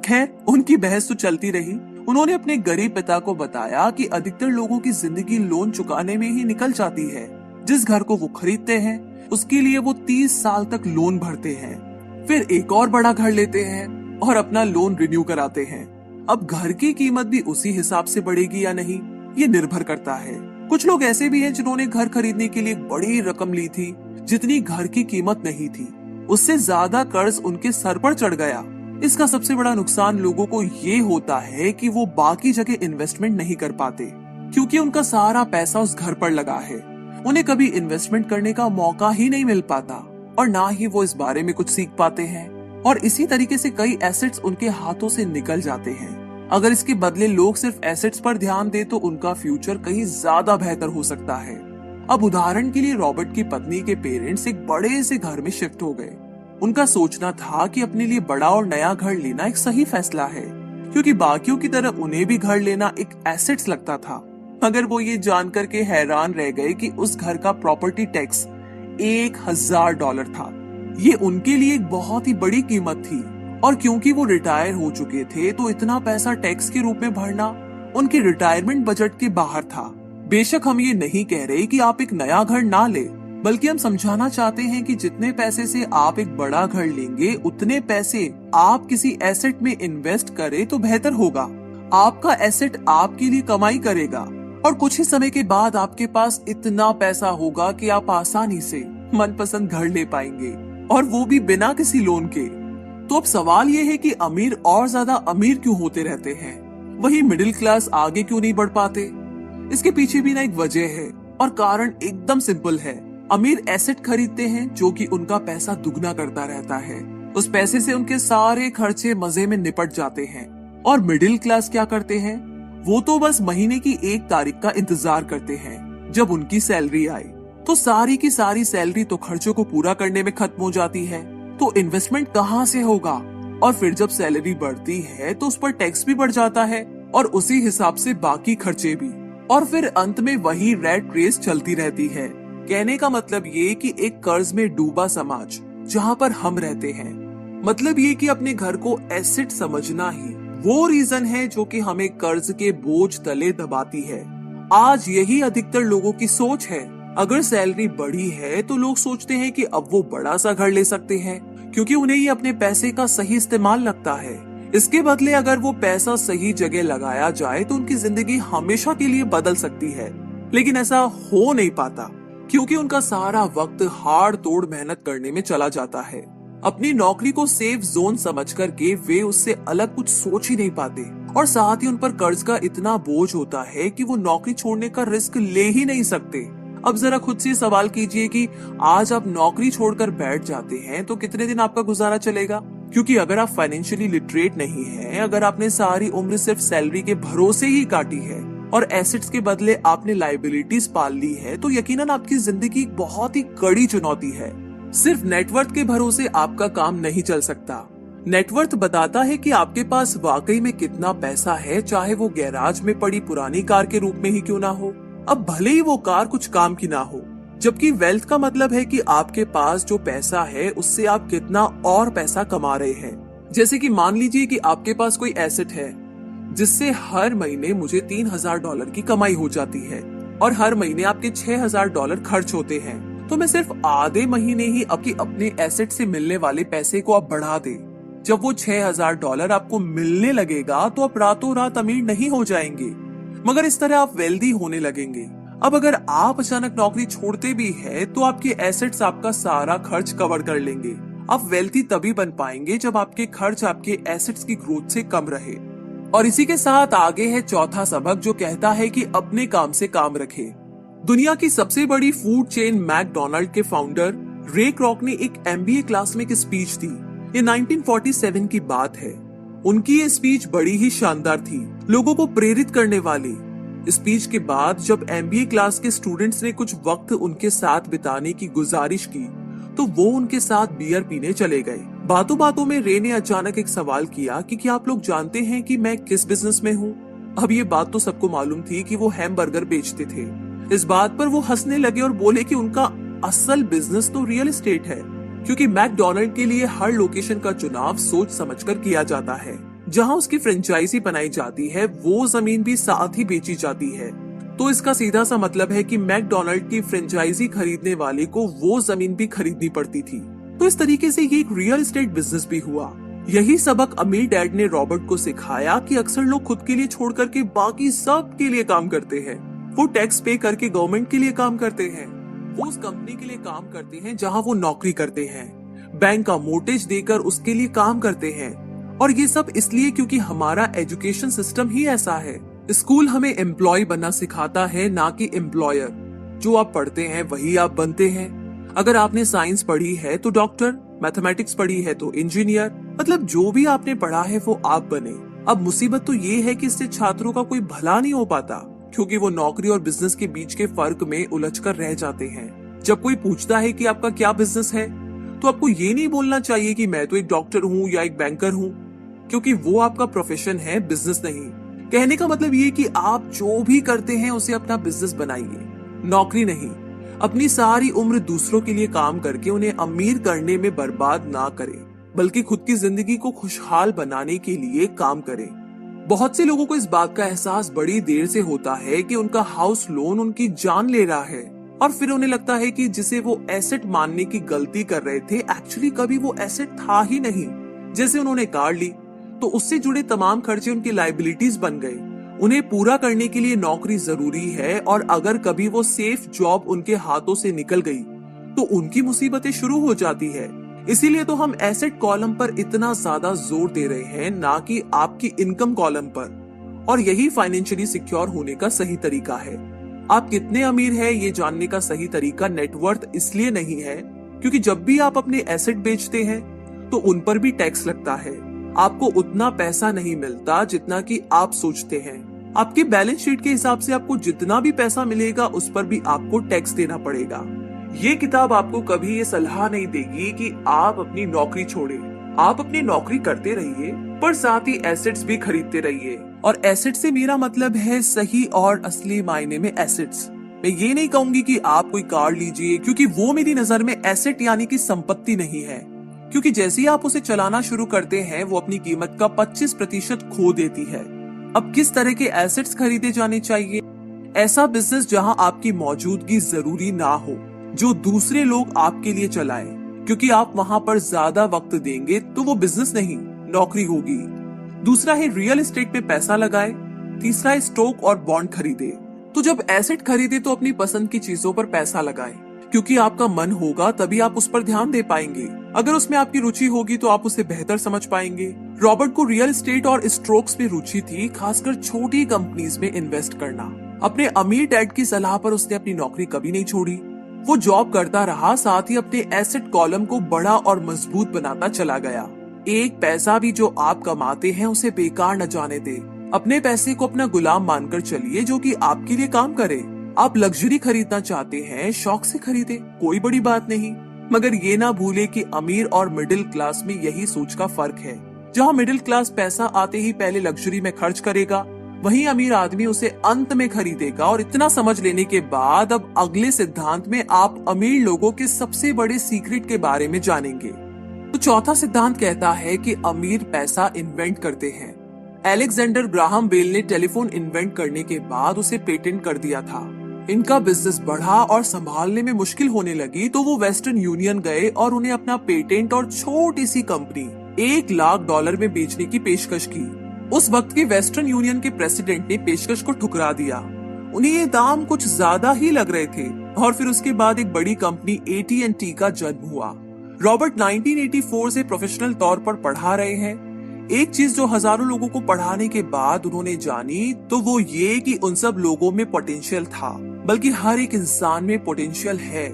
[SPEAKER 1] खैर, उनकी बहस तो चलती रही। उन्होंने अपने गरीब पिता को बताया कि अधिकतर लोगों की जिंदगी लोन चुकाने में ही निकल जाती है। जिस घर को वो खरीदते हैं उसके लिए वो 30 साल तक लोन भरते हैं, फिर एक और बड़ा घर लेते हैं और अपना लोन रिन्यू कराते हैं। अब घर की कीमत भी उसी हिसाब से बढ़ेगी या नहीं, ये निर्भर करता है। कुछ लोग ऐसे भी हैं जिन्होंने घर खरीदने के लिए बड़ी रकम ली थी, जितनी घर की कीमत नहीं थी। उससे ज्यादा कर्ज उनके सर पर चढ़ गया। इसका सबसे बड़ा नुकसान लोगों को ये होता है कि वो बाकी जगह इन्वेस्टमेंट नहीं कर पाते, क्योंकि उनका सारा पैसा उस घर पर लगा है। उन्हें कभी इन्वेस्टमेंट करने का मौका ही नहीं मिल पाता और ना ही वो इस बारे में कुछ सीख पाते हैं। और इसी तरीके से कई एसेट्स उनके हाथों से निकल जाते हैं। अगर इसके बदले लोग सिर्फ एसेट्स पर ध्यान दे तो उनका फ्यूचर कहीं ज्यादा बेहतर हो सकता है। अब उदाहरण के लिए रॉबर्ट की पत्नी के पेरेंट्स एक बड़े से घर में शिफ्ट हो गए। उनका सोचना था कि अपने लिए बड़ा और नया घर लेना एक सही फैसला है, क्योंकि बाकियों की तरह उन्हें भी घर लेना एक एसेट्स लगता था। मगर वो ये जानकर के हैरान रह गए कि उस घर का प्रॉपर्टी टैक्स $1000 था। ये उनके लिए एक बहुत ही बड़ी कीमत थी, और क्योंकि वो रिटायर हो चुके थे तो इतना पैसा टैक्स के रूप में भरना उनके रिटायरमेंट बजट के बाहर था। बेशक हम ये नहीं कह रहे कि आप एक नया घर ना ले, बल्कि हम समझाना चाहते हैं कि जितने पैसे से आप एक बड़ा घर लेंगे उतने पैसे आप किसी एसेट में इन्वेस्ट करें तो बेहतर होगा। आपका एसेट आपके लिए कमाई करेगा और कुछ ही समय के बाद आपके पास इतना पैसा होगा कि आप आसानी से मनपसंद घर ले पाएंगे, और वो भी बिना किसी लोन के। तो अब सवाल ये है कि अमीर और ज्यादा अमीर क्यों होते रहते हैं, वही मिडिल क्लास आगे क्यों नहीं बढ़ पाते? इसके पीछे भी ना एक वजह है, और कारण एकदम सिंपल है। अमीर एसेट खरीदते हैं जो कि उनका पैसा दुगना करता रहता है। उस पैसे से उनके सारे खर्चे मजे में निपट जाते हैं। और मिडिल क्लास क्या करते हैं? वो तो बस महीने की 1 तारीख का इंतजार करते हैं। जब उनकी सैलरी आए तो सारी की सारी सैलरी तो खर्चों को पूरा करने में खत्म हो जाती है। तो इन्वेस्टमेंट कहाँ से होगा? और फिर जब सैलरी बढ़ती है तो उस पर टैक्स भी बढ़ जाता है, और उसी हिसाब से बाकी खर्चे भी। और फिर अंत में वही रैट रेस चलती रहती है। कहने का मतलब ये कि एक कर्ज में डूबा समाज जहाँ पर हम रहते हैं, मतलब ये कि अपने घर को एसेट समझना ही वो रीजन है जो कि हमें कर्ज के बोझ तले दबाती है। आज यही अधिकतर लोगों की सोच है। अगर सैलरी बढ़ी है तो लोग सोचते हैं कि अब वो बड़ा सा घर ले सकते हैं, क्योंकि उन्हें ये अपने पैसे का सही इस्तेमाल लगता है। इसके बदले अगर वो पैसा सही जगह लगाया जाए तो उनकी जिंदगी हमेशा के लिए बदल सकती है। लेकिन ऐसा हो नहीं पाता, क्योंकि उनका सारा वक्त हाड़ तोड़ मेहनत करने में चला जाता है। अपनी नौकरी को सेफ जोन समझ करके वे उससे अलग कुछ सोच ही नहीं पाते, और साथ ही उन पर कर्ज का इतना बोझ होता है कि वो नौकरी छोड़ने का रिस्क ले ही नहीं सकते। अब जरा खुद से सवाल कीजिए कि आज आप नौकरी छोड़कर बैठ जाते हैं तो कितने दिन आपका गुजारा चलेगा? क्योंकि अगर आप फाइनेंशियली लिटरेट नहीं हैं, अगर आपने सारी उम्र सिर्फ सैलरी के भरोसे ही काटी है और एसेट्स के बदले आपने लायबिलिटीज पाल ली है, तो यकीनन आपकी जिंदगी एक बहुत ही कड़ी चुनौती है। सिर्फ नेटवर्थ के भरोसे आपका काम नहीं चल सकता। नेटवर्थ बताता है कि आपके पास वाकई में कितना पैसा है, चाहे वो गैराज में पड़ी पुरानी कार के रूप में ही क्यों ना हो। अब भले ही वो कार कुछ काम की ना हो, जबकि वेल्थ का मतलब है कि आपके पास जो पैसा है उससे आप कितना और पैसा कमा रहे हैं। जैसे कि मान लीजिए कि आपके पास कोई एसेट है जिससे हर महीने मुझे $3000 की कमाई हो जाती है, और हर महीने आपके $6000 खर्च होते हैं। तो मैं सिर्फ आधे महीने ही आपकी अपने एसेट से मिलने वाले पैसे को आप बढ़ा दे। जब वो $6000 आपको मिलने लगेगा तो आप रातों रात अमीर नहीं हो जाएंगे। मगर इस तरह आप वेल्दी होने लगेंगे। अब अगर आप अचानक नौकरी छोड़ते भी है तो आपके एसेट्स आपका सारा खर्च कवर कर लेंगे। आप वेल्थी तभी बन पाएंगे जब आपके खर्च आपके एसेट्स की ग्रोथ से कम रहे। और इसी के साथ आगे है चौथा सबक, जो कहता है कि अपने काम से काम रखे। दुनिया की सबसे बड़ी फूड चेन मैकडोनाल्ड के फाउंडर रे क्रॉक ने एक एमबीए क्लास में एक स्पीच दी। ये 1947 की बात है। उनकी ये स्पीच बड़ी ही शानदार थी, लोगों को प्रेरित करने वाली। स्पीच के बाद जब एमबीए क्लास के स्टूडेंट्स ने कुछ वक्त उनके साथ बिताने की गुजारिश की तो वो उनके साथ बियर पीने चले गए। बातों बातों में रे ने अचानक एक सवाल किया कि क्या आप लोग जानते हैं कि मैं किस बिजनेस में हूँ। अब ये बात तो सबको मालूम थी कि वो हैमबर्गर बेचते थे। इस बात पर वो हंसने लगे और बोले कि उनका असल बिजनेस तो रियल एस्टेट है, क्योंकि मैकडोनाल्ड के लिए हर लोकेशन का चुनाव सोच समझकर किया जाता है। जहाँ उसकी फ्रेंचाइजी बनाई जाती है वो जमीन भी साथ ही बेची जाती है। तो इसका सीधा सा मतलब है कि मैकडोनाल्ड की फ्रेंचाइजी खरीदने वाले को वो जमीन भी खरीदनी पड़ती थी। तो इस तरीके से ये एक रियल एस्टेट बिजनेस भी हुआ। यही सबक अमीर डैड ने रॉबर्ट को सिखाया कि अक्सर लोग खुद के लिए छोड़ करके बाकी सब के लिए काम करते हैं। वो टैक्स पे करके गवर्नमेंट के लिए काम करते हैं, वो उस कंपनी के लिए काम करते हैं जहाँ वो नौकरी करते हैं, बैंक का मोर्टेज देकर उसके लिए काम करते हैं। और ये सब इसलिए क्योंकि हमारा एजुकेशन सिस्टम ही ऐसा है। स्कूल हमें एम्प्लॉय बनना सिखाता है, ना कि एम्प्लॉयर। जो आप पढ़ते हैं वही आप बनते हैं। अगर आपने साइंस पढ़ी है तो डॉक्टर, मैथमेटिक्स पढ़ी है तो इंजीनियर, मतलब जो भी आपने पढ़ा है वो आप बने। अब मुसीबत तो ये है कि इससे छात्रों का कोई भला नहीं हो पाता, क्योंकि वो नौकरी और बिजनेस के बीच के फर्क में उलझकर रह जाते हैं। जब कोई पूछता है कि आपका क्या बिजनेस है तो आपको ये नहीं बोलना चाहिए कि मैं तो एक डॉक्टर हूँ या एक बैंकर हूँ, क्योंकि वो आपका प्रोफेशन है, बिजनेस नहीं। कहने का मतलब ये कि आप जो भी करते हैं उसे अपना बिजनेस बनाइए, नौकरी नहीं। अपनी सारी उम्र दूसरों के लिए काम करके उन्हें अमीर करने में बर्बाद ना करें, बल्कि खुद की जिंदगी को खुशहाल बनाने के लिए काम करें। बहुत से लोगों को इस बात का एहसास बड़ी देर से होता है कि उनका हाउस लोन उनकी जान ले रहा है, और फिर उन्हें लगता है कि जिसे वो एसेट मानने की गलती कर रहे थे एक्चुअली कभी वो एसेट था ही नहीं। जैसे उन्होंने कार ली तो उससे जुड़े तमाम खर्चे उनकी लायबिलिटीज बन गए। उन्हें पूरा करने के लिए नौकरी जरूरी है, और अगर कभी वो सेफ जॉब उनके हाथों से निकल गई तो उनकी मुसीबतें शुरू हो जाती है। इसीलिए तो हम एसेट कॉलम पर इतना ज्यादा जोर दे रहे हैं, ना कि आपकी इनकम कॉलम पर। और यही फाइनेंशियली सिक्योर होने का सही तरीका है। आप कितने अमीर हैं ये जानने का सही तरीका नेटवर्थ इसलिए नहीं है क्योंकि जब भी आप अपने एसेट बेचते हैं तो उन पर भी टैक्स लगता है। आपको उतना पैसा नहीं मिलता जितना कि आप सोचते हैं। आपके बैलेंस शीट के हिसाब से आपको जितना भी पैसा मिलेगा उस पर भी आपको टैक्स देना पड़ेगा। ये किताब आपको कभी ये सलाह नहीं देगी कि आप अपनी नौकरी छोड़ें। आप अपनी नौकरी करते रहिए पर साथ ही एसेट्स भी खरीदते रहिए। और एसेट से मेरा मतलब है सही और असली मायने में एसेट्स। मैं ये नहीं कहूंगी कि आप कोई कार लीजिए, क्योंकि वो मेरी नजर में एसेट यानी कि संपत्ति नहीं है। क्योंकि जैसे ही आप उसे चलाना शुरू करते हैं वो अपनी कीमत का 25% खो देती है। अब किस तरह के एसेट्स खरीदे जाने चाहिए? ऐसा बिजनेस जहां आपकी मौजूदगी जरूरी ना हो, जो दूसरे लोग आपके लिए चलाएं, क्योंकि आप वहां पर ज्यादा वक्त देंगे तो वो बिजनेस नहीं नौकरी होगी। दूसरा है रियल एस्टेट में पैसा लगाए। तीसरा है स्टॉक और बॉन्ड खरीदे। तो जब एसेट खरीदे तो अपनी पसंद की चीजों पर पैसा लगाएं, क्योंकि आपका मन होगा तभी आप उस पर ध्यान दे पाएंगे। अगर उसमें आपकी रुचि होगी तो आप उसे बेहतर समझ पाएंगे। रॉबर्ट को रियल एस्टेट और स्टॉक्स में रुचि थी, खासकर छोटी कंपनीज में इन्वेस्ट करना। अपने अमीर डैड की सलाह पर उसने अपनी नौकरी कभी नहीं छोड़ी। वो जॉब करता रहा, साथ ही अपने एसेट कॉलम को बड़ा और मजबूत बनाता चला गया। एक पैसा भी जो आप कमाते हैं उसे बेकार न जाने दे। अपने पैसे को अपना गुलाम मानकर चलिए, जो कि आपके लिए काम करे। आप लग्जरी खरीदना चाहते हैं, शौक से खरीदे, कोई बड़ी बात नहीं। मगर ये ना भूले कि अमीर और मिडिल क्लास में यही सोच का फर्क है। जहाँ मिडिल क्लास पैसा आते ही पहले लग्जरी में खर्च करेगा, वहीं अमीर आदमी उसे अंत में खरीदेगा। और इतना समझ लेने के बाद अब अगले सिद्धांत में आप अमीर लोगों के सबसे बड़े सीक्रेट के बारे में जानेंगे। तो चौथा सिद्धांत कहता है कि अमीर पैसा इन्वेंट करते हैं। अलेक्जेंडर ग्राहम बेल ने टेलीफोन इन्वेंट करने के बाद उसे पेटेंट कर दिया था। इनका बिजनेस बढ़ा और संभालने में मुश्किल होने लगी तो वो वेस्टर्न यूनियन गए और उन्हें अपना पेटेंट और छोटी सी कंपनी $1 लाख में बेचने की पेशकश की। उस वक्त के वेस्टर्न यूनियन के प्रेसिडेंट ने पेशकश को ठुकरा दिया। उन्हें ये दाम कुछ ज्यादा ही लग रहे थे और फिर उसके बाद एक बड़ी कंपनी AT&T का जन्म हुआ। रॉबर्ट 1984 से प्रोफेशनल तौर पर पढ़ा रहे हैं। एक चीज जो हजारों लोगों को पढ़ाने के बाद उन्होंने जानी तो वो ये कि उन सब लोगों में पोटेंशियल था, बल्कि हर एक इंसान में पोटेंशियल है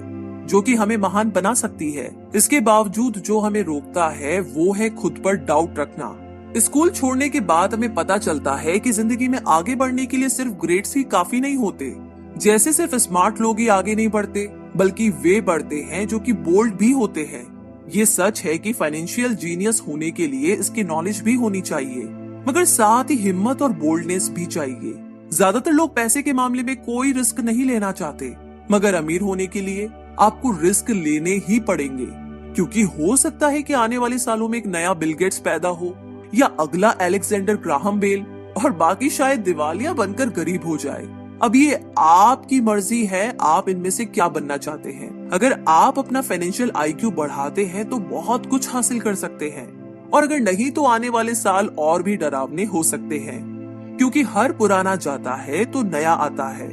[SPEAKER 1] जो कि हमें महान बना सकती है। इसके बावजूद जो हमें रोकता है वो है खुद पर डाउट रखना। स्कूल छोड़ने के बाद हमें पता चलता है कि जिंदगी में आगे बढ़ने के लिए सिर्फ ग्रेड्स ही काफी नहीं होते। जैसे सिर्फ स्मार्ट लोग ही आगे नहीं बढ़ते, बल्कि वे बढ़ते हैं जो कि बोल्ड भी होते हैं। ये सच है कि फाइनेंशियल जीनियस होने के लिए इसकी नॉलेज भी होनी चाहिए, मगर साथ ही हिम्मत और बोल्डनेस भी चाहिए। ज्यादातर लोग पैसे के मामले में कोई रिस्क नहीं लेना चाहते, मगर अमीर होने के लिए आपको रिस्क लेने ही पड़ेंगे, क्योंकि हो सकता है कि आने वाले सालों में एक नया बिल गेट्स पैदा हो या अगला अलेक्जेंडर ग्राहम बेल, और बाकी शायद दिवालिया बनकर गरीब हो जाए। अब ये आपकी मर्जी है, आप इनमें से क्या बनना चाहते हैं। अगर आप अपना फाइनेंशियल IQ बढ़ाते हैं तो बहुत कुछ हासिल कर सकते हैं, और अगर नहीं तो आने वाले साल और भी डरावने हो सकते हैं, क्योंकि हर पुराना जाता है तो नया आता है।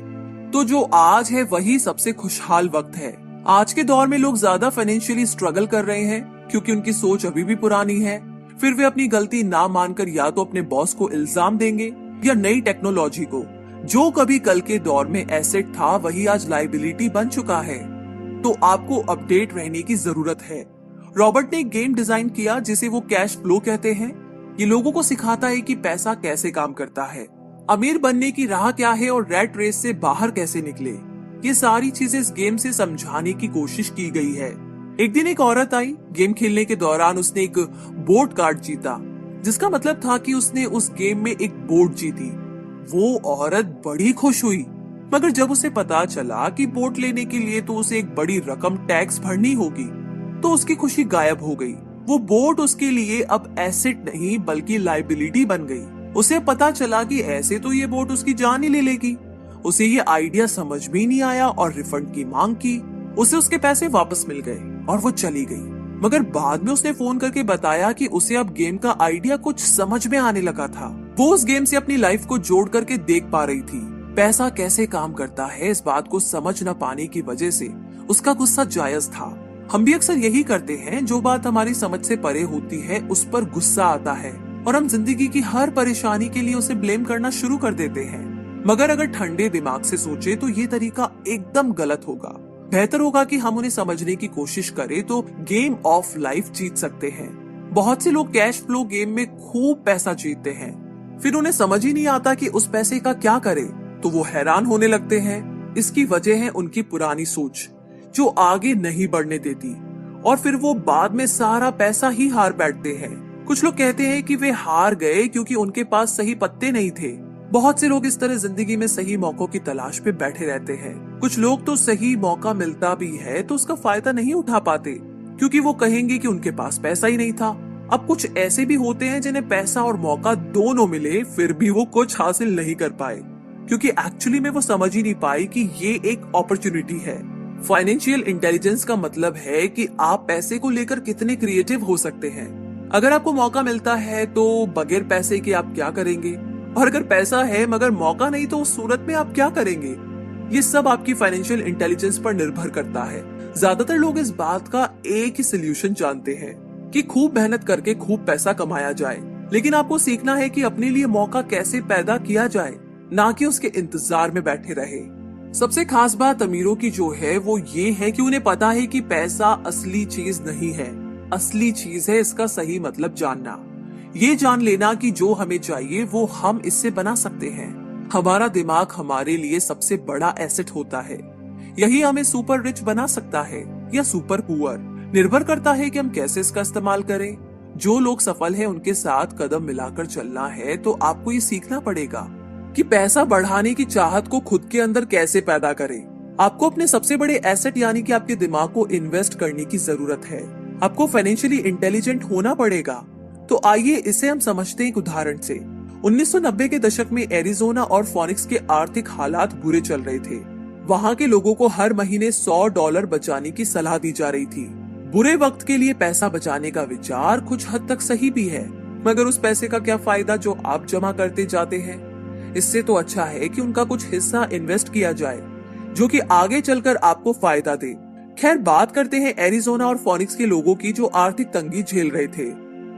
[SPEAKER 1] तो जो आज है वही सबसे खुशहाल वक्त है। आज के दौर में लोग ज्यादा फाइनेंशियली स्ट्रगल कर रहे हैं क्योंकि उनकी सोच अभी भी पुरानी है। फिर वे अपनी गलती ना मानकर या तो अपने बॉस को इल्जाम देंगे या नई टेक्नोलॉजी को। जो कभी कल के दौर में एसेट था वही आज लायबिलिटी बन चुका है। तो आपको अपडेट रहने की जरूरत है। रॉबर्ट ने एक गेम डिजाइन किया जिसे वो कैश फ्लो कहते हैं। ये लोगों को सिखाता है कि पैसा कैसे काम करता है, अमीर बनने की राह क्या है और रैट रेस से बाहर कैसे निकले। ये सारी चीजें इस गेम से समझाने की कोशिश की गई है। एक दिन एक औरत आई। गेम खेलने के दौरान उसने एक बोर्ड कार्ड जीता, जिसका मतलब था कि उसने उस गेम में एक बोर्ड जीती। वो औरत बड़ी खुश हुई, मगर जब उसे पता चला कि बोर्ड लेने के लिए तो उसे एक बड़ी रकम टैक्स भरनी होगी, तो उसकी खुशी गायब हो गई। वो बोर्ड उसके लिए अब एसेट नहीं बल्कि लायबिलिटी बन गई। उसे पता चला कि ऐसे तो ये बोर्ड उसकी जान ही ले लेगी। उसे ये आइडिया समझ भी नहीं आया और रिफंड की मांग की। उसे उसके पैसे वापस मिल गए और वो चली गई। मगर बाद में उसने फोन करके बताया कि उसे अब गेम का आइडिया कुछ समझ में आने लगा था। वो उस गेम से अपनी लाइफ को जोड़ करके देख पा रही थी। पैसा कैसे काम करता है, इस बात को समझ न पाने की वजह से उसका गुस्सा जायज था। हम भी अक्सर यही करते हैं, जो बात हमारी समझ से परे होती है उस पर गुस्सा आता है और हम जिंदगी की हर परेशानी के लिए उसे ब्लेम करना शुरू कर देते हैं। मगर अगर ठंडे दिमाग से सोचे तो ये तरीका एकदम गलत होगा। बेहतर होगा कि हम उन्हें समझने की कोशिश करें तो गेम ऑफ लाइफ जीत सकते हैं। बहुत से लोग कैश फ्लो गेम में खूब पैसा जीतते हैं, फिर उन्हें समझ ही नहीं आता कि उस पैसे का क्या करें, तो वो हैरान होने लगते हैं। इसकी वजह है उनकी पुरानी सोच जो आगे नहीं बढ़ने देती, और फिर वो बाद में सारा पैसा ही हार बैठते हैं। कुछ लोग कहते हैं कि वे हार गए क्योंकि उनके पास सही पत्ते नहीं थे। बहुत से लोग इस तरह जिंदगी में सही मौकों की तलाश पे बैठे रहते हैं। कुछ लोग तो सही मौका मिलता भी है तो उसका फायदा नहीं उठा पाते, क्योंकि वो कहेंगे कि उनके पास पैसा ही नहीं था। अब कुछ ऐसे भी होते हैं जिन्हें पैसा और मौका दोनों मिले, फिर भी वो कुछ हासिल नहीं कर पाए, क्योंकि एक्चुअली में वो समझ ही नहीं पाए कि ये एक अपॉर्चुनिटी है। फाइनेंशियल इंटेलिजेंस का मतलब है कि आप पैसे को लेकर कितने क्रिएटिव हो सकते हैं। अगर आपको मौका मिलता है तो बगैर पैसे के आप क्या करेंगे, और अगर पैसा है मगर मौका नहीं तो उस सूरत में आप क्या करेंगे। ये सब आपकी फाइनेंशियल इंटेलिजेंस पर निर्भर करता है। ज्यादातर लोग इस बात का एक ही सोल्यूशन जानते हैं कि खूब मेहनत करके खूब पैसा कमाया जाए, लेकिन आपको सीखना है कि अपने लिए मौका कैसे पैदा किया जाए, ना कि उसके इंतजार में बैठे रहे। सबसे खास बात अमीरों की जो है वो ये है कि उन्हें पता है कि पैसा असली चीज नहीं है। असली चीज है इसका सही मतलब जानना। ये जान लेना कि जो हमें चाहिए वो हम इससे बना सकते हैं। हमारा दिमाग हमारे लिए सबसे बड़ा एसेट होता है। यही हमें सुपर रिच बना सकता है या सुपर पुअर। निर्भर करता है कि हम कैसे इसका इस्तेमाल करें। जो लोग सफल हैं उनके साथ कदम मिलाकर चलना है तो आपको ये सीखना पड़ेगा कि पैसा बढ़ाने की चाहत को खुद के अंदर कैसे पैदा करें। आपको अपने सबसे बड़े एसेट यानी कि आपके दिमाग को इन्वेस्ट करने की जरूरत है। आपको फाइनेंशियली इंटेलिजेंट होना पड़ेगा। तो आइए इसे हम समझते हैं एक उदाहरण से। 1990 के दशक में एरिजोना और फोनिक्स के आर्थिक हालात बुरे चल रहे थे। वहां के लोगों को हर महीने $100 बचाने की सलाह दी जा रही थी। बुरे वक्त के लिए पैसा बचाने का विचार कुछ हद तक सही भी है, मगर उस पैसे का क्या फायदा जो आप जमा करते जाते हैं। इससे तो अच्छा है कि उनका कुछ हिस्सा इन्वेस्ट किया जाए जो कि आगे चलकर आपको फायदा दे। खैर, बात करते हैं एरिजोना और फोनिक्स के लोगों की जो आर्थिक तंगी झेल रहे थे।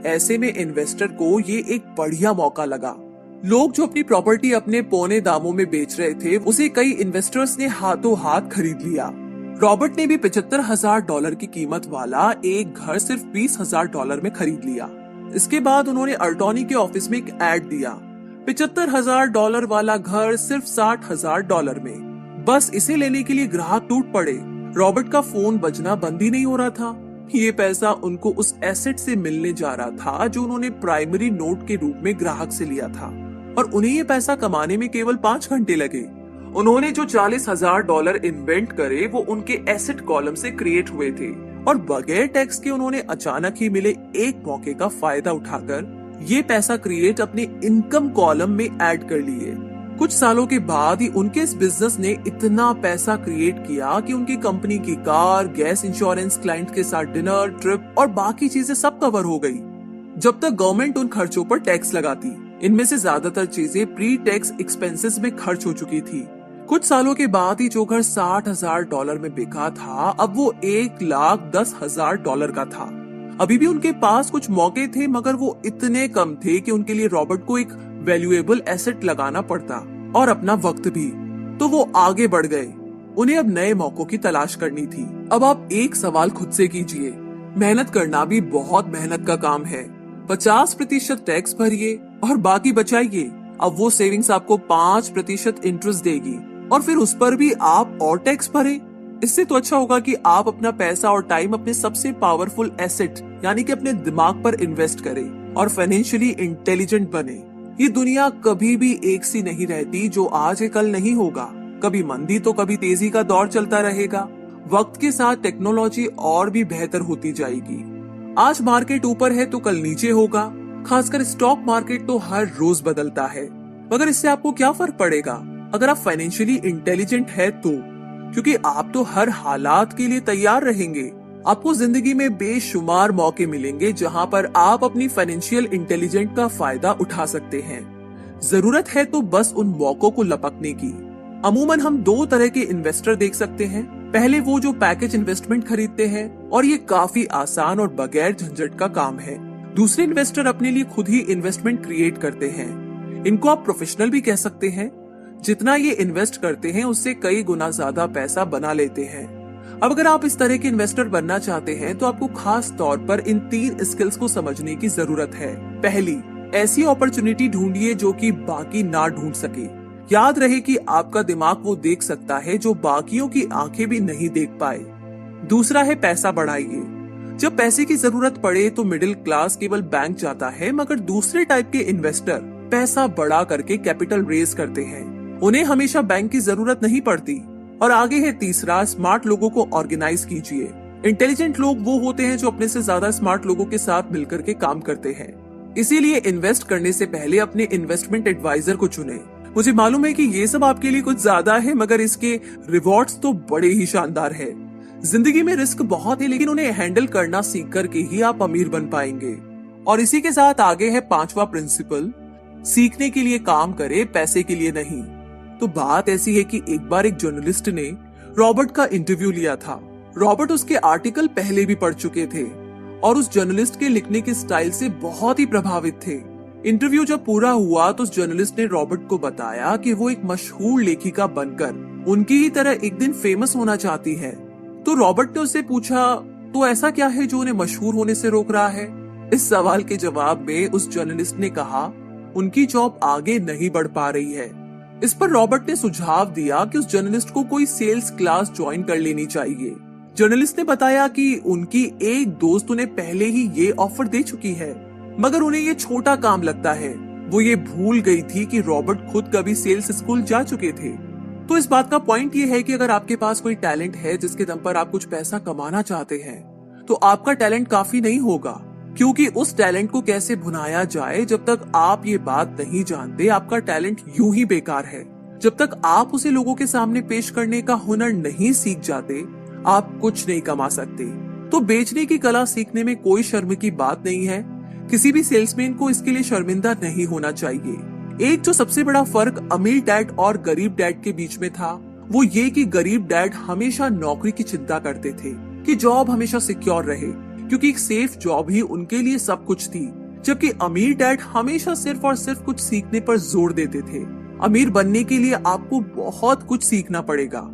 [SPEAKER 1] ऐसे में इन्वेस्टर को ये एक बढ़िया मौका लगा। लोग जो अपनी प्रॉपर्टी अपने पौने दामों में बेच रहे थे उसे कई इन्वेस्टर्स ने हाथों हाथ खरीद लिया। रॉबर्ट ने भी $75,000 की कीमत वाला एक घर सिर्फ $20,000 में खरीद लिया। इसके बाद उन्होंने अल्टोनी के ऑफिस में एक ऐड दिया, $75,000 वाला घर सिर्फ $60,000 में। बस इसे लेने के लिए ग्राहक टूट पड़े। रॉबर्ट का फोन बजना बंद ही नहीं हो रहा था। ये पैसा उनको उस एसेट से मिलने जा रहा था जो उन्होंने प्राइमरी नोट के रूप में ग्राहक से लिया था, और उन्हें ये पैसा कमाने में केवल 5 घंटे लगे। उन्होंने जो $40,000 इन्वेंट करे वो उनके एसेट कॉलम से क्रिएट हुए थे, और बगैर टैक्स के उन्होंने अचानक ही मिले एक मौके का फायदा उठाकर ये पैसा क्रिएट अपने इनकम कॉलम में ऐड कर लिए। कुछ सालों के बाद ही उनके इस बिजनेस ने इतना पैसा क्रिएट किया कि उनकी कंपनी की कार, गैस इंश्योरेंस, क्लाइंट के साथ डिनर, ट्रिप और बाकी चीजें सब कवर हो गई, जब तक गवर्नमेंट उन खर्चों पर टैक्स लगाती। इनमें से ज्यादातर चीजें प्री टैक्स एक्सपेंसेस में खर्च हो चुकी थी। कुछ सालों के बाद ही जो घर $60,000 में बिका था अब वो $1,10,000 का था। अभी भी उनके पास कुछ मौके थे, मगर वो इतने कम थे कि उनके लिए रॉबर्ट को एक वैल्यूएबल एसेट लगाना पड़ता और अपना वक्त भी। तो वो आगे बढ़ गए। उन्हें अब नए मौकों की तलाश करनी थी। अब आप एक सवाल खुद से कीजिए, मेहनत करना भी बहुत मेहनत का काम है। 50% टैक्स भरिए और बाकी बचाइए। अब वो सेविंग्स आपको 5% इंटरेस्ट देगी और फिर उस पर भी आप और टैक्स भरे। इससे तो अच्छा होगा कि आप अपना पैसा और टाइम अपने सबसे पावरफुल एसेट यानी कि अपने दिमाग पर इन्वेस्ट करें और फाइनेंशियली इंटेलिजेंट बने। ये दुनिया कभी भी एक सी नहीं रहती, जो आज है कल नहीं होगा। कभी मंदी तो कभी तेजी का दौर चलता रहेगा। वक्त के साथ टेक्नोलॉजी और भी बेहतर होती जाएगी। आज मार्केट ऊपर है तो कल नीचे होगा। खासकर स्टॉक मार्केट तो हर रोज बदलता है। मगर इससे आपको क्या फर्क पड़ेगा अगर आप फाइनेंशियली इंटेलिजेंट है तो, क्योंकि आप तो हर हालात के लिए तैयार रहेंगे। आपको जिंदगी में बेशुमार मौके मिलेंगे जहां पर आप अपनी फाइनेंशियल इंटेलिजेंट का फायदा उठा सकते हैं। जरूरत है तो बस उन मौकों को लपकने की। अमूमन हम 2 तरह के इन्वेस्टर देख सकते हैं। पहले वो जो पैकेज इन्वेस्टमेंट खरीदते हैं, और ये काफी आसान और बगैर झंझट का काम है। दूसरे इन्वेस्टर अपने लिए खुद ही इन्वेस्टमेंट क्रिएट करते हैं। इनको आप प्रोफेशनल भी कह सकते हैं। जितना ये इन्वेस्ट करते हैं उससे कई गुना ज्यादा पैसा बना लेते हैं। अब अगर आप इस तरह के इन्वेस्टर बनना चाहते हैं तो आपको खास तौर पर इन 3 स्किल्स को समझने की जरूरत है। पहली, ऐसी अपॉर्चुनिटी ढूंढिए जो कि बाकी ना ढूंढ सके। याद रहे कि आपका दिमाग वो देख सकता है जो बाकियों की आंखें भी नहीं देख पाए। दूसरा है पैसा बढ़ाइए। जब पैसे की जरूरत पड़े तो मिडिल क्लास केवल बैंक जाता है, मगर दूसरे टाइप के इन्वेस्टर पैसा बढ़ा करके कैपिटल रेज करते हैं। उन्हें हमेशा बैंक की जरूरत नहीं पड़ती। और आगे है तीसरा, स्मार्ट लोगों को ऑर्गेनाइज कीजिए। इंटेलिजेंट लोग वो होते हैं जो अपने से ज्यादा स्मार्ट लोगों के साथ मिलकर के काम करते हैं। इसीलिए इन्वेस्ट करने से पहले अपने इन्वेस्टमेंट एडवाइजर को चुनें। मुझे मालूम है कि ये सब आपके लिए कुछ ज्यादा है, मगर इसके रिवॉर्ड्स तो बड़े ही शानदार है। जिंदगी में रिस्क बहुत है, लेकिन उन्हें हैंडल करना सीख करके ही आप अमीर बन पाएंगे। और इसी के साथ आगे है 5वां प्रिंसिपल, सीखने के लिए काम करे, पैसे के लिए नहीं। तो बात ऐसी है कि एक बार एक जर्नलिस्ट ने रॉबर्ट का इंटरव्यू लिया था। रॉबर्ट उसके आर्टिकल पहले भी पढ़ चुके थे और उस जर्नलिस्ट के लिखने के स्टाइल से बहुत ही प्रभावित थे। इंटरव्यू जब पूरा हुआ तो उस जर्नलिस्ट ने रॉबर्ट को बताया कि वो एक मशहूर लेखिका बनकर उनकी ही तरह एक दिन फेमस होना चाहती है। तो रॉबर्ट ने उससे पूछा, तो ऐसा क्या है जो उन्हें मशहूर होने से रोक रहा है? इस सवाल के जवाब में उस जर्नलिस्ट ने कहा, उनकी जॉब आगे नहीं बढ़ पा रही है। इस पर रॉबर्ट ने सुझाव दिया कि उस जर्नलिस्ट को कोई सेल्स क्लास ज्वाइन कर लेनी चाहिए। जर्नलिस्ट ने बताया कि उनकी एक दोस्त उन्हें पहले ही ये ऑफर दे चुकी है, मगर उन्हें ये छोटा काम लगता है। वो ये भूल गई थी कि रॉबर्ट खुद कभी सेल्स स्कूल जा चुके थे। तो इस बात का पॉइंट ये है कि अगर आपके पास कोई टैलेंट है जिसके दम पर आप कुछ पैसा कमाना चाहते हैं, तो आपका टैलेंट काफी नहीं होगा, क्योंकि उस टैलेंट को कैसे भुनाया जाए जब तक आप ये बात नहीं जानते, आपका टैलेंट यूं ही बेकार है। जब तक आप उसे लोगों के सामने पेश करने का हुनर नहीं सीख जाते, आप कुछ नहीं कमा सकते। तो बेचने की कला सीखने में कोई शर्म की बात नहीं है। किसी भी सेल्समैन को इसके लिए शर्मिंदा नहीं होना चाहिए। एक जो सबसे बड़ा फर्क अमीर डैड और गरीब डैड के बीच में था वो ये कि गरीब डैड हमेशा नौकरी की चिंता करते थे कि जॉब हमेशा सिक्योर रहे, क्योंकि एक सेफ जॉब ही उनके लिए सब कुछ थी। जबकि अमीर डैड हमेशा सिर्फ और सिर्फ कुछ सीखने पर जोर देते थे। अमीर बनने के लिए आपको बहुत कुछ सीखना पड़ेगा।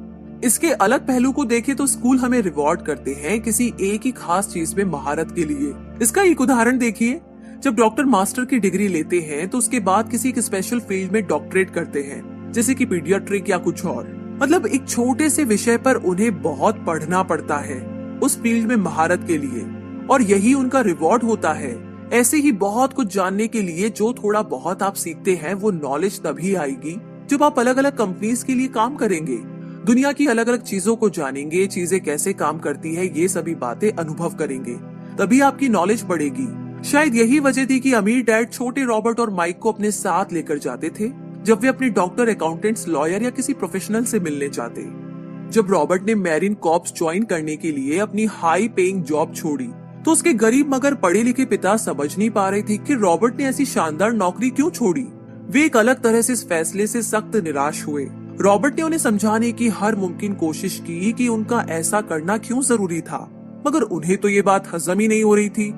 [SPEAKER 1] इसके अलग पहलू को देखें तो स्कूल हमें रिवॉर्ड करते हैं किसी एक ही खास चीज में महारत के लिए। इसका एक उदाहरण देखिए, जब डॉक्टर मास्टर की डिग्री लेते हैं तो उसके बाद किसी एक स्पेशल फील्ड में डॉक्टरेट करते हैं, जैसे कि पीडियाट्रिक या कुछ और। मतलब एक छोटे से विषय पर उन्हें बहुत पढ़ना पड़ता है उस फील्ड में महारत के लिए, और यही उनका रिवॉर्ड होता है। ऐसे ही बहुत कुछ जानने के लिए जो थोड़ा बहुत आप सीखते हैं वो नॉलेज तभी आएगी जब आप अलग अलग कंपनीज के लिए काम करेंगे, दुनिया की अलग अलग चीजों को जानेंगे, चीजें कैसे काम करती है ये सभी बातें अनुभव करेंगे, तभी आपकी नॉलेज बढ़ेगी। शायद यही वजह थी कि अमीर डैड छोटे रॉबर्ट और माइक को अपने साथ लेकर जाते थे जब वे अपने डॉक्टर, अकाउंटेंट्स, लॉयर या किसी प्रोफेशनल से मिलने जाते। जब रॉबर्ट ने मैरीन कॉर्प्स ज्वाइन करने के लिए अपनी हाई पेइंग जॉब छोड़ी तो उसके गरीब मगर पढ़े लिखे पिता समझ नहीं पा रहे थे कि रॉबर्ट ने ऐसी शानदार नौकरी क्यों छोड़ी। वे एक अलग तरह से इस फैसले से सख्त निराश हुए। रॉबर्ट ने उन्हें समझाने की हर मुमकिन कोशिश की कि उनका ऐसा करना क्यों जरूरी था, मगर उन्हें तो ये बात हजम ही नहीं हो रही थी।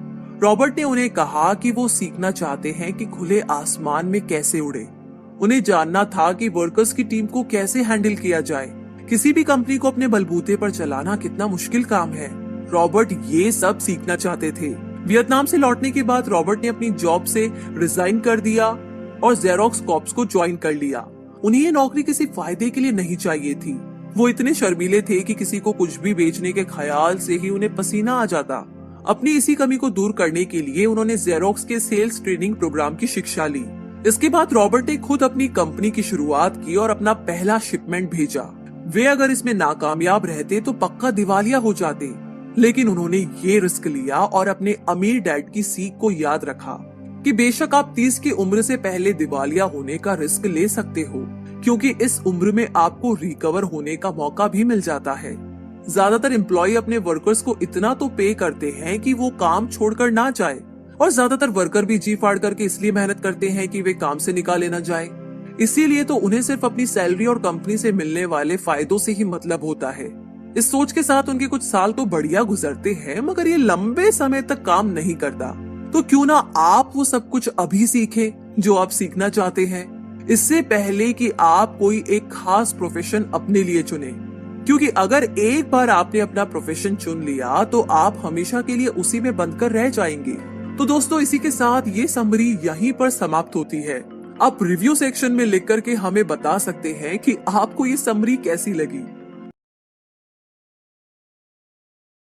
[SPEAKER 1] रॉबर्ट ने उन्हें कहा कि वो सीखना चाहते हैं कि खुले आसमान में कैसे उड़े। उन्हें जानना था कि वर्कर्स की टीम को कैसे हैंडल किया जाए। किसी भी कंपनी को अपने बलबूते पर चलाना कितना मुश्किल काम है। रॉबर्ट ये सब सीखना चाहते थे। वियतनाम से लौटने के बाद रॉबर्ट ने अपनी जॉब से रिजाइन कर दिया और जेरोक्स कॉर्प्स को ज्वाइन कर लिया। उन्हें ये नौकरी किसी फायदे के लिए नहीं चाहिए थी। वो इतने शर्मीले थे कि किसी को कुछ भी बेचने के ख्याल से ही उन्हें पसीना आ जाता। अपनी इसी कमी को दूर करने के लिए उन्होंने जेरोक्स के सेल्स ट्रेनिंग प्रोग्राम की शिक्षा ली। इसके बाद रॉबर्ट ने खुद अपनी कंपनी की शुरुआत की और अपना पहला शिपमेंट भेजा। वे अगर इसमें नाकामयाब रहते तो पक्का दिवालिया हो जाते, लेकिन उन्होंने ये रिस्क लिया और अपने अमीर डैड की सीख को याद रखा कि बेशक आप 30 की उम्र से पहले दिवालिया होने का रिस्क ले सकते हो, क्योंकि इस उम्र में आपको रिकवर होने का मौका भी मिल जाता है। ज्यादातर एम्प्लॉय अपने वर्कर्स को इतना तो पे करते हैं कि वो काम छोड़कर ना जाए, और ज्यादातर वर्कर भी जी फाड़ करके इसलिए मेहनत करते हैं कि वे काम से निकाले ना जाए। इसीलिए तो उन्हें सिर्फ अपनी सैलरी और कंपनी से मिलने वाले फायदों से ही मतलब होता है। इस सोच के साथ उनके कुछ साल तो बढ़िया गुजरते हैं, मगर ये लंबे समय तक काम नहीं करता। तो क्यों ना आप वो सब कुछ अभी सीखें जो आप सीखना चाहते हैं, इससे पहले कि आप कोई एक खास प्रोफेशन अपने लिए चुने। क्योंकि अगर एक बार आपने अपना प्रोफेशन चुन लिया तो आप हमेशा के लिए उसी में बंधकर रह जाएंगे। तो दोस्तों, इसी के साथ ये समरी यहीं पर समाप्त होती है। आप रिव्यू सेक्शन में लिख करके हमें बता सकते हैं कि आपको ये समरी कैसी लगी।